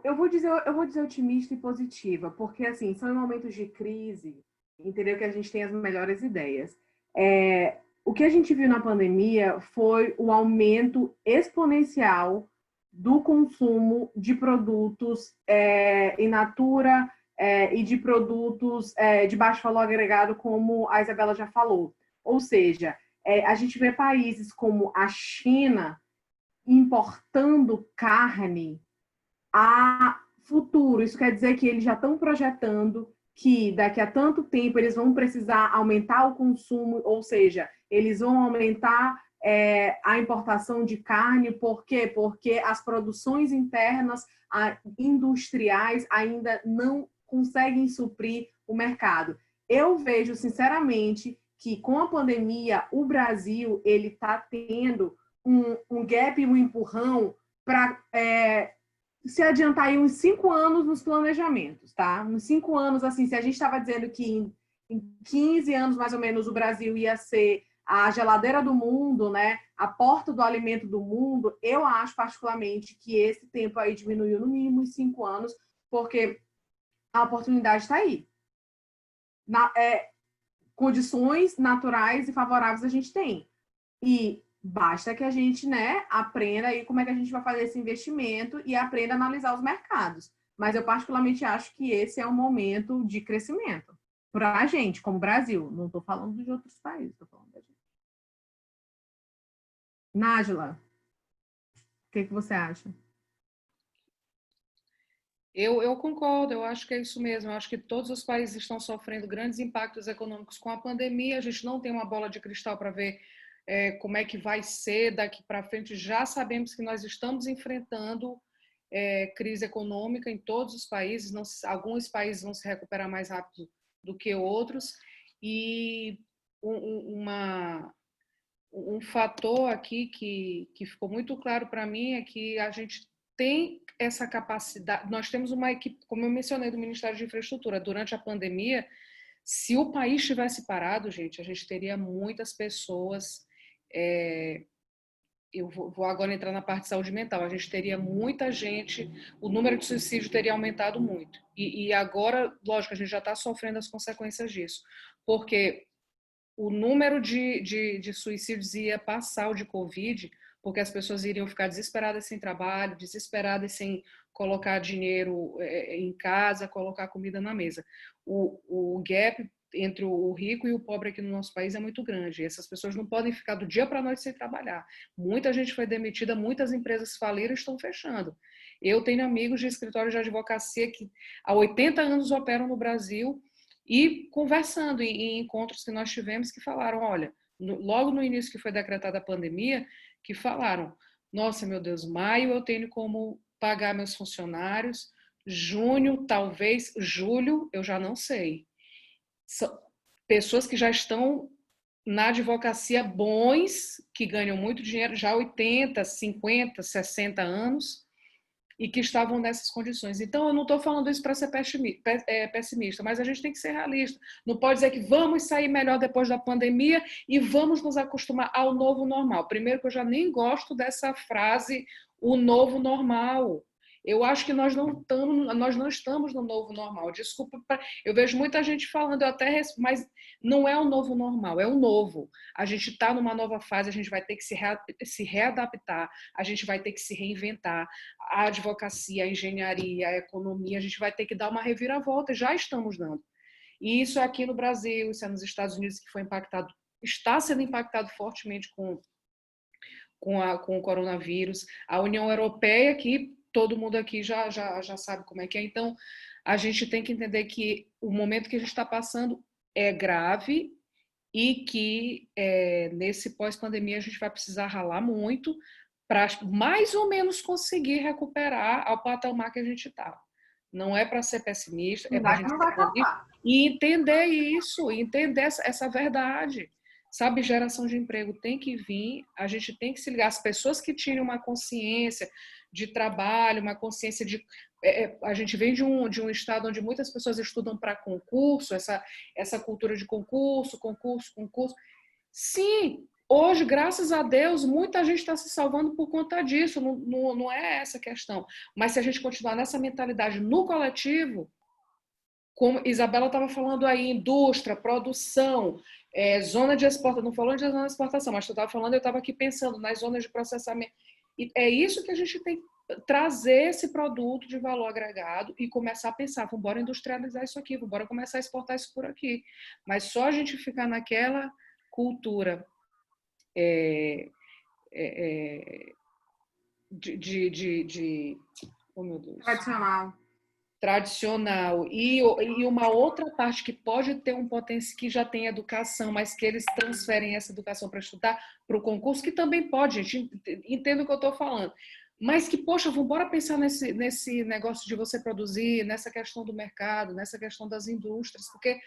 Eu vou dizer otimista e positiva, porque, assim, são em momentos de crise, entendeu, que a gente tem as melhores ideias. O que a gente viu na pandemia foi o aumento exponencial do consumo de produtos in natura e de produtos de baixo valor agregado, como a Isabela já falou. Ou seja, a gente vê países como a China importando carne a futuro. Isso quer dizer que eles já estão projetando que daqui a tanto tempo eles vão precisar aumentar o consumo, ou seja, eles vão aumentar a importação de carne. Por quê? Porque as produções internas industriais ainda não conseguem suprir o mercado. Eu vejo, sinceramente, que com a pandemia, o Brasil ele está tendo um gap, um empurrão para... se adiantar aí uns 5 anos nos planejamentos, tá? Uns 5 anos, assim, se a gente estava dizendo que em 15 anos, mais ou menos, o Brasil ia ser a geladeira do mundo, né? A porta do alimento do mundo, eu acho particularmente que esse tempo aí diminuiu no mínimo uns 5 anos, porque a oportunidade está aí. Condições naturais e favoráveis a gente tem. E Basta que a gente, né, aprenda aí como é que a gente vai fazer esse investimento e aprenda a analisar os mercados. Mas eu particularmente acho que esse é um momento de crescimento para a gente, como Brasil. Não estou falando de outros países, estou falando da gente. Nájila, o que você acha? Eu concordo, eu acho que é isso mesmo. Eu acho que todos os países estão sofrendo grandes impactos econômicos com a pandemia. A gente não tem uma bola de cristal para ver como é que vai ser daqui para frente. Já sabemos que nós estamos enfrentando crise econômica em todos os países. Não, alguns países vão se recuperar mais rápido do que outros. E um fator aqui que ficou muito claro para mim é que a gente tem essa capacidade. Nós temos uma equipe, como eu mencionei, do Ministério de Infraestrutura. Durante a pandemia, se o país tivesse parado, gente, a gente teria muitas pessoas. Eu vou agora entrar na parte de saúde mental. A gente teria muita gente, o número de suicídio teria aumentado muito. E agora, lógico, a gente já está sofrendo as consequências disso, porque o número de suicídios ia passar o de Covid, porque as pessoas iriam ficar desesperadas sem trabalho, desesperadas sem colocar dinheiro em casa, colocar comida na mesa. O gap entre o rico e o pobre aqui no nosso país é muito grande. Essas pessoas não podem ficar do dia para a noite sem trabalhar. Muita gente foi demitida, muitas empresas faliram e estão fechando. Eu tenho amigos de escritórios de advocacia que há 80 anos operam no Brasil e conversando em encontros que nós tivemos que falaram, olha, logo no início que foi decretada a pandemia, que falaram, nossa, meu Deus, maio eu tenho como pagar meus funcionários, junho, talvez, julho, eu já não sei. São pessoas que já estão na advocacia bons, que ganham muito dinheiro, já 80, 50, 60 anos, e que estavam nessas condições. Então, eu não estou falando isso para ser pessimista, mas a gente tem que ser realista. Não pode dizer que vamos sair melhor depois da pandemia e vamos nos acostumar ao novo normal. Primeiro que eu já nem gosto dessa frase, o novo normal. Eu acho que nós não estamos no novo normal. Desculpa, eu vejo muita gente falando, mas não é o novo normal, é o novo. A gente está numa nova fase, a gente vai ter que se readaptar, a gente vai ter que se reinventar. A advocacia, a engenharia, a economia, a gente vai ter que dar uma reviravolta, já estamos dando. E isso é aqui no Brasil, isso é nos Estados Unidos que foi impactado, está sendo impactado fortemente com o coronavírus. A União Europeia, que todo mundo aqui já sabe como é que é. Então, a gente tem que entender que o momento que a gente está passando é grave e que nesse pós-pandemia a gente vai precisar ralar muito para mais ou menos conseguir recuperar ao patamar que a gente está. Não é para ser pessimista, é para a gente e entender isso, entender essa verdade. Sabe, geração de emprego tem que vir, a gente tem que se ligar. As pessoas que tinham uma consciência de trabalho, uma consciência de... a gente vem de um estado onde muitas pessoas estudam para concurso, essa cultura de concurso. Sim, hoje, graças a Deus, muita gente está se salvando por conta disso, não é essa a questão. Mas se a gente continuar nessa mentalidade no coletivo, como Isabela estava falando aí, indústria, produção, zona de exportação, não falando de zona de exportação, mas eu estava aqui pensando nas zonas de processamento. E é isso que a gente tem que trazer esse produto de valor agregado e começar a pensar, vamos embora industrializar isso aqui, vamos embora começar a exportar isso por aqui. Mas só a gente ficar naquela cultura oh meu Deus, tradicional e uma outra parte que pode ter um potencial, que já tem educação, mas que eles transferem essa educação para estudar para o concurso, que também pode, gente, entendo o que eu estou falando, mas que, poxa, vamos embora pensar nesse negócio de você produzir, nessa questão do mercado, nessa questão das indústrias, porque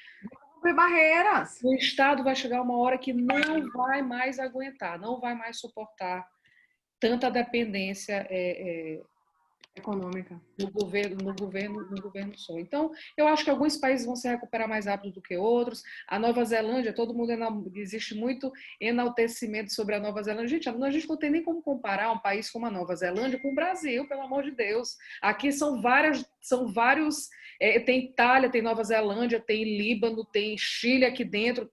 barreiras. O Estado vai chegar uma hora que não vai mais aguentar, não vai mais suportar tanta dependência econômica no governo só. Então, eu acho que alguns países vão se recuperar mais rápido do que outros. A Nova Zelândia, todo mundo existe muito enaltecimento sobre a Nova Zelândia. Gente, a gente não tem nem como comparar um país como a Nova Zelândia com o Brasil, pelo amor de Deus. Aqui são vários. Tem Itália, tem Nova Zelândia, tem Líbano, tem Chile aqui dentro,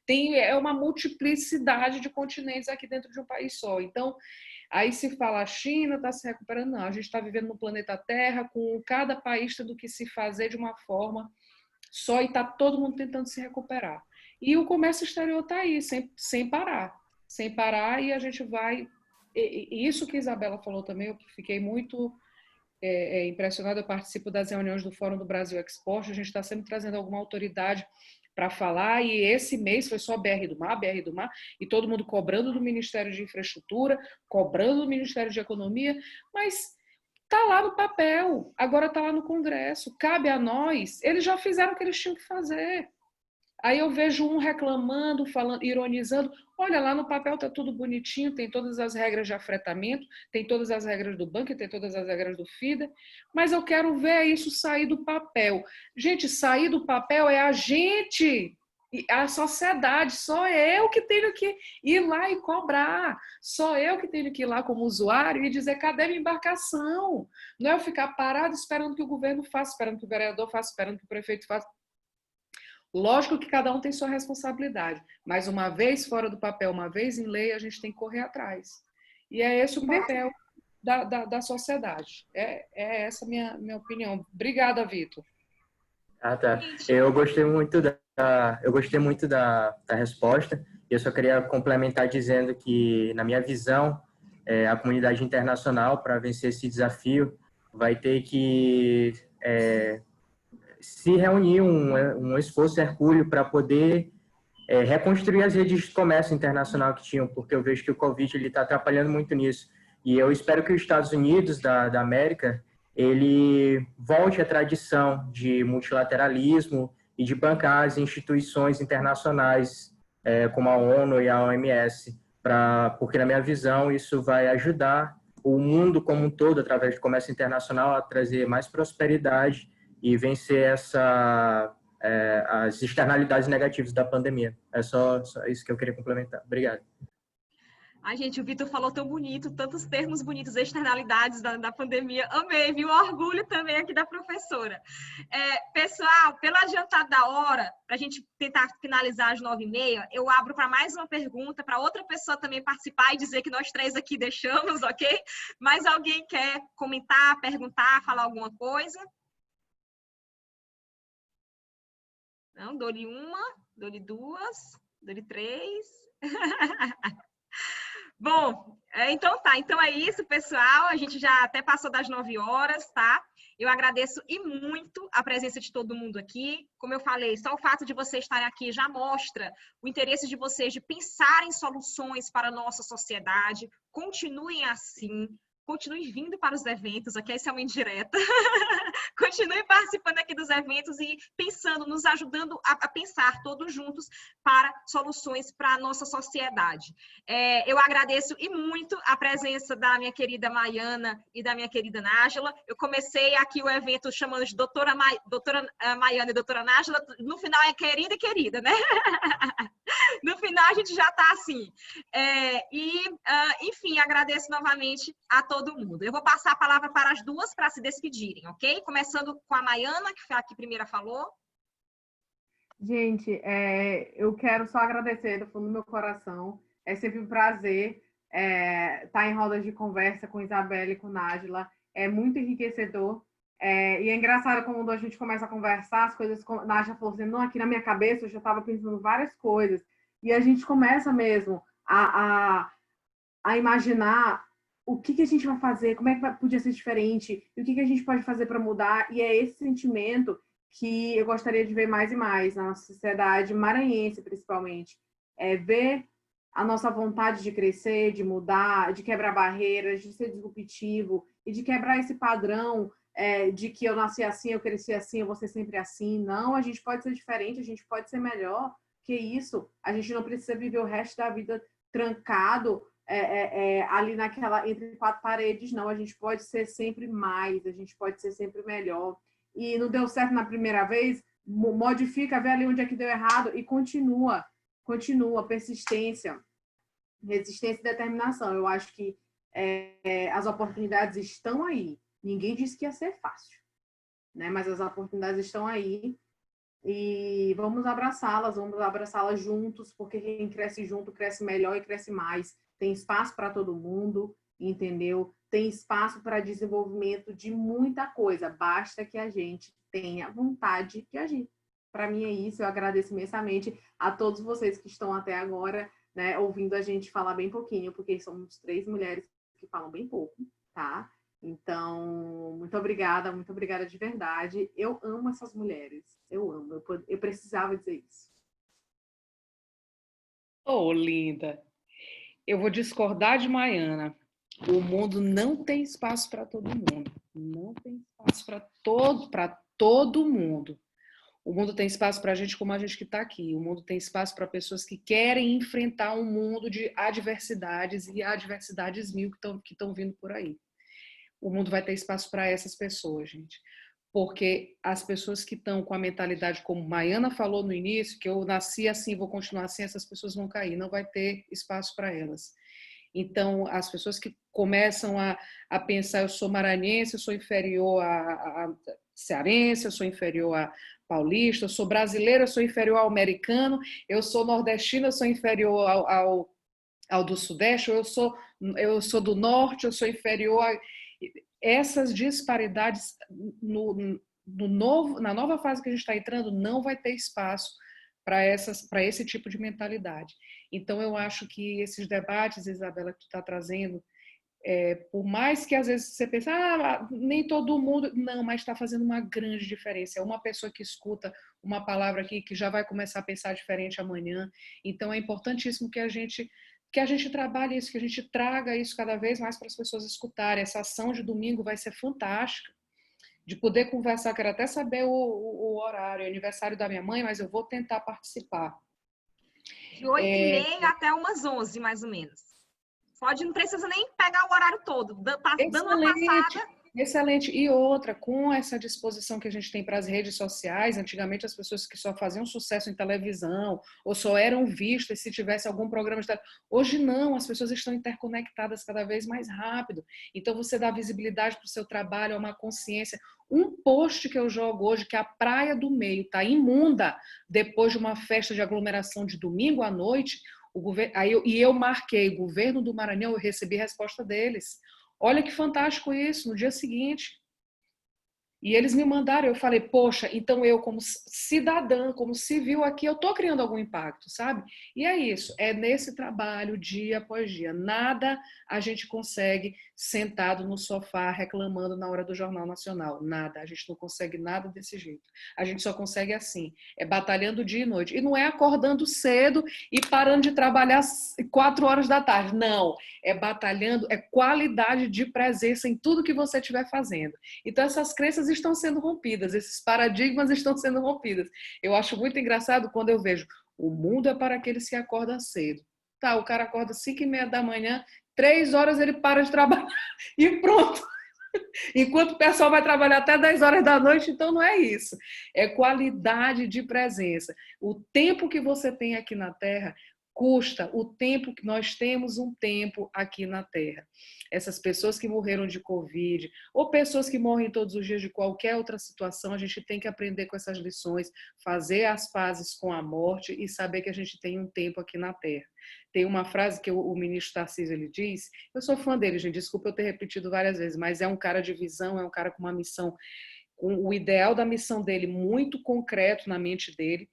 é uma multiplicidade de continentes aqui dentro de um país só. Então, aí se fala a China está se recuperando, não. A gente está vivendo no planeta Terra com cada país tendo que se fazer de uma forma só e está todo mundo tentando se recuperar. E o comércio exterior está aí, sem parar. Sem parar e a gente vai... E isso que a Isabela falou também, eu fiquei muito impressionada. Eu participo das reuniões do Fórum do Brasil Export, a gente está sempre trazendo alguma autoridade para falar, e esse mês foi só BR do Mar, e todo mundo cobrando do Ministério de Infraestrutura, cobrando do Ministério de Economia, mas está lá no papel, agora está lá no Congresso, cabe a nós, eles já fizeram o que eles tinham que fazer. Aí eu vejo um reclamando, falando, ironizando, olha, lá no papel está tudo bonitinho, tem todas as regras de afretamento, tem todas as regras do banco, tem todas as regras do FIDA, mas eu quero ver isso sair do papel. Gente, sair do papel é a gente, a sociedade, só eu que tenho que ir lá e cobrar, só eu que tenho que ir lá como usuário e dizer, cadê minha embarcação? Não é eu ficar parado esperando que o governo faça, esperando que o vereador faça, esperando que o prefeito faça. Lógico que cada um tem sua responsabilidade, mas uma vez fora do papel, uma vez em lei, a gente tem que correr atrás. E é esse o papel da sociedade. É essa a minha opinião. Obrigada, Vitor. Ah, tá. Eu gostei muito da resposta. Eu só queria complementar dizendo que, na minha visão, a comunidade internacional, para vencer esse desafio, vai ter que se reunir um esforço hercúleo para poder reconstruir as redes de comércio internacional que tinham, porque eu vejo que o Covid está atrapalhando muito nisso. E eu espero que os Estados Unidos da América ele volte à tradição de multilateralismo e de bancar as instituições internacionais, como a ONU e a OMS, porque, na minha visão, isso vai ajudar o mundo como um todo, através do comércio internacional, a trazer mais prosperidade e vencer as externalidades negativas da pandemia. É só isso que eu queria complementar. Obrigado. Ai, gente, o Vitor falou tão bonito, tantos termos bonitos, externalidades da pandemia. Amei, viu? Orgulho também aqui da professora. Pessoal, pelo adiantado da hora, para a gente tentar finalizar às 9h30, eu abro para mais uma pergunta, para outra pessoa também participar e dizer que nós três aqui deixamos, ok? Mas alguém quer comentar, perguntar, falar alguma coisa? Não, dou-lhe uma, dou-lhe duas, dou-lhe três. Bom, então tá. Então é isso, pessoal. A gente já até passou das 9h, tá? Eu agradeço e muito a presença de todo mundo aqui. Como eu falei, só o fato de vocês estarem aqui já mostra o interesse de vocês de pensar em soluções para a nossa sociedade. Continuem assim. Continuem vindo para os eventos, aqui essa é uma indireta. Continuem participando aqui dos eventos e pensando, nos ajudando a pensar todos juntos para soluções para a nossa sociedade. Eu agradeço e muito a presença da minha querida Maiana e da minha querida Nájila. Eu comecei aqui o evento chamando de doutora Maiana e doutora Nájila. No final é querida e querida, né? No final a gente já está assim. Enfim, agradeço novamente a todo mundo. Eu vou passar a palavra para as duas para se despedirem, ok? Começando com a Maiana, que foi a que primeira falou. Gente, eu quero só agradecer do fundo do meu coração. É sempre um prazer estar em rodas de conversa com Isabela e com Nájila. É muito enriquecedor. E é engraçado quando a gente começa a conversar, as coisas... Nájila falou assim, não, aqui na minha cabeça eu já estava pensando várias coisas. E a gente começa mesmo a imaginar o que a gente vai fazer, como é que podia ser diferente, e o que a gente pode fazer para mudar. E é esse sentimento que eu gostaria de ver mais e mais na nossa sociedade maranhense, principalmente. Ver a nossa vontade de crescer, de mudar, de quebrar barreiras, de ser disruptivo e de quebrar esse padrão de que eu nasci assim, eu cresci assim, eu vou ser sempre assim. Não, a gente pode ser diferente, a gente pode ser melhor que isso. A gente não precisa viver o resto da vida trancado ali entre quatro paredes, não. A gente pode ser sempre mais, a gente pode ser sempre melhor. E não deu certo na primeira vez, modifica, vê ali onde é que deu errado e continua, persistência, resistência e determinação. Eu acho que as oportunidades estão aí. Ninguém disse que ia ser fácil, né? Mas as oportunidades estão aí e vamos abraçá-las juntos, porque quem cresce junto cresce melhor e cresce mais. Tem espaço para todo mundo, entendeu? Tem espaço para desenvolvimento de muita coisa. Basta que a gente tenha vontade de agir. Para mim é isso. Eu agradeço imensamente a todos vocês que estão até agora, né, ouvindo a gente falar bem pouquinho, porque somos 3 mulheres que falam bem pouco, tá? Então, muito obrigada de verdade. Eu amo essas mulheres. Eu amo. Eu precisava dizer isso. Oh, linda. Eu vou discordar de Maiana. O mundo não tem espaço para todo mundo. Não tem espaço para todo mundo. O mundo tem espaço para a gente como a gente que está aqui. O mundo tem espaço para pessoas que querem enfrentar um mundo de adversidades e adversidades mil que estão vindo por aí. O mundo vai ter espaço para essas pessoas, gente. Porque as pessoas que estão com a mentalidade, como Maiana falou no início, que eu nasci assim, vou continuar assim, essas pessoas vão cair. Não vai ter espaço para elas. Então, as pessoas que começam a pensar, eu sou maranhense, eu sou inferior a cearense, eu sou inferior a paulista, eu sou brasileira, eu sou inferior ao americano, eu sou nordestina, eu sou inferior ao do sudeste, eu sou do norte, eu sou inferior a... Essas disparidades na nova fase que a gente está entrando, não vai ter espaço para esse tipo de mentalidade. Então, eu acho que esses debates, Isabela, que tu está trazendo, por mais que às vezes você pense, nem todo mundo... Não, mas está fazendo uma grande diferença. É uma pessoa que escuta uma palavra aqui que já vai começar a pensar diferente amanhã. Então, é importantíssimo que a gente trabalhe isso, que a gente traga isso cada vez mais para as pessoas escutarem. Essa ação de domingo vai ser fantástica, de poder conversar. Quero até saber o horário, é aniversário da minha mãe, mas eu vou tentar participar. De 8h30 até umas 11, mais ou menos. Não precisa nem pegar o horário todo, dando uma passada. Excelente. E outra, com essa disposição que a gente tem para as redes sociais, antigamente as pessoas que só faziam sucesso em televisão ou só eram vistas se tivesse algum programa de televisão. Hoje não, as pessoas estão interconectadas cada vez mais rápido. Então você dá visibilidade para o seu trabalho, é uma consciência. Um post que eu jogo hoje, que a Praia do Meio está imunda depois de uma festa de aglomeração de domingo à noite, eu marquei o governo do Maranhão, eu recebi a resposta deles. Olha que fantástico isso, no dia seguinte. E eles me mandaram, eu falei, poxa, então eu como cidadã, como civil aqui, eu estou criando algum impacto, sabe? E é isso, é nesse trabalho dia após dia. Nada a gente consegue sentado no sofá reclamando na hora do Jornal Nacional. Nada, a gente não consegue nada desse jeito. A gente só consegue assim, batalhando dia e noite. E não é acordando cedo e parando de trabalhar 4 horas da tarde. Não, é batalhando, é qualidade de presença em tudo que você estiver fazendo. Então essas crenças estão sendo rompidas, esses paradigmas estão sendo rompidos. Eu acho muito engraçado quando eu vejo o mundo é para aqueles que acordam cedo. Tá, o cara acorda 5h30 da manhã, 3 horas ele para de trabalhar e pronto. Enquanto o pessoal vai trabalhar até 10 horas da noite, então não é isso. É qualidade de presença. O tempo que você tem aqui na Terra custa o tempo que nós temos um tempo aqui na Terra. Essas pessoas que morreram de Covid, ou pessoas que morrem todos os dias de qualquer outra situação, a gente tem que aprender com essas lições, fazer as pazes com a morte e saber que a gente tem um tempo aqui na Terra. Tem uma frase que o ministro Tarcísio ele diz, eu sou fã dele, gente, desculpa eu ter repetido várias vezes, mas é um cara de visão, é um cara com uma missão, com o ideal da missão dele muito concreto na mente dele,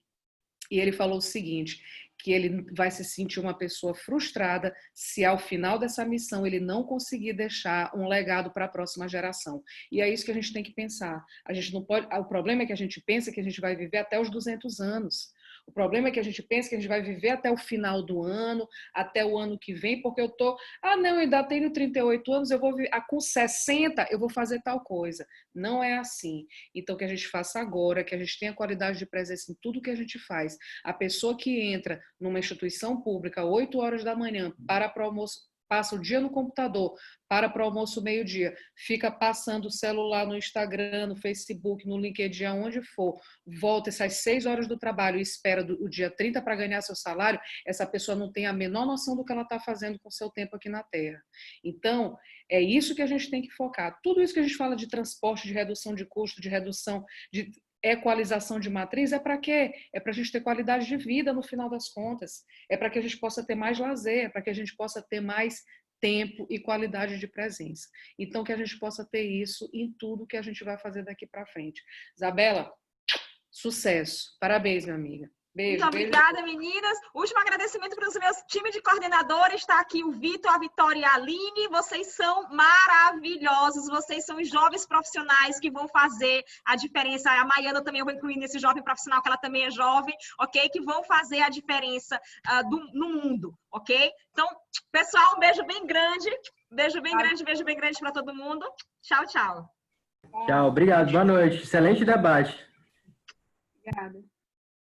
e ele falou o seguinte, que ele vai se sentir uma pessoa frustrada se ao final dessa missão ele não conseguir deixar um legado para a próxima geração. E é isso que a gente tem que pensar. A gente não pode, o problema é que a gente pensa que a gente vai viver até os 200 anos. O problema é que a gente pensa que a gente vai viver até o final do ano, até o ano que vem, porque eu tô, não, eu ainda tenho 38 anos, eu vou com 60 eu vou fazer tal coisa. Não é assim. Então que a gente faça agora, que a gente tenha qualidade de presença em tudo que a gente faz. A pessoa que entra numa instituição pública 8 horas da manhã para passa o dia no computador, para o almoço meio-dia, fica passando o celular no Instagram, no Facebook, no LinkedIn, aonde for, volta e sai 6 horas do trabalho e espera o dia 30 para ganhar seu salário, essa pessoa não tem a menor noção do que ela está fazendo com o seu tempo aqui na Terra. Então, é isso que a gente tem que focar. Tudo isso que a gente fala de transporte, de redução de custo, de redução de equalização de matriz, é para quê? É para a gente ter qualidade de vida no final das contas. É para que a gente possa ter mais lazer, é para que a gente possa ter mais tempo e qualidade de presença. Então, que a gente possa ter isso em tudo que a gente vai fazer daqui para frente. Isabela, sucesso. Parabéns, minha amiga. Beijo. Muito obrigada, meninas. Último agradecimento para os meus time de coordenadores. Está aqui o Vitor, a Vitória e a Aline. Vocês são maravilhosos. Vocês são os jovens profissionais que vão fazer a diferença. A Maiana também eu vou incluir nesse jovem profissional, que ela também é jovem, ok? Que vão fazer a diferença no mundo, ok? Então, pessoal, um beijo bem grande. Beijo bem grande para todo mundo. Tchau, tchau. Tchau, obrigado. Boa noite. Excelente debate. Obrigada.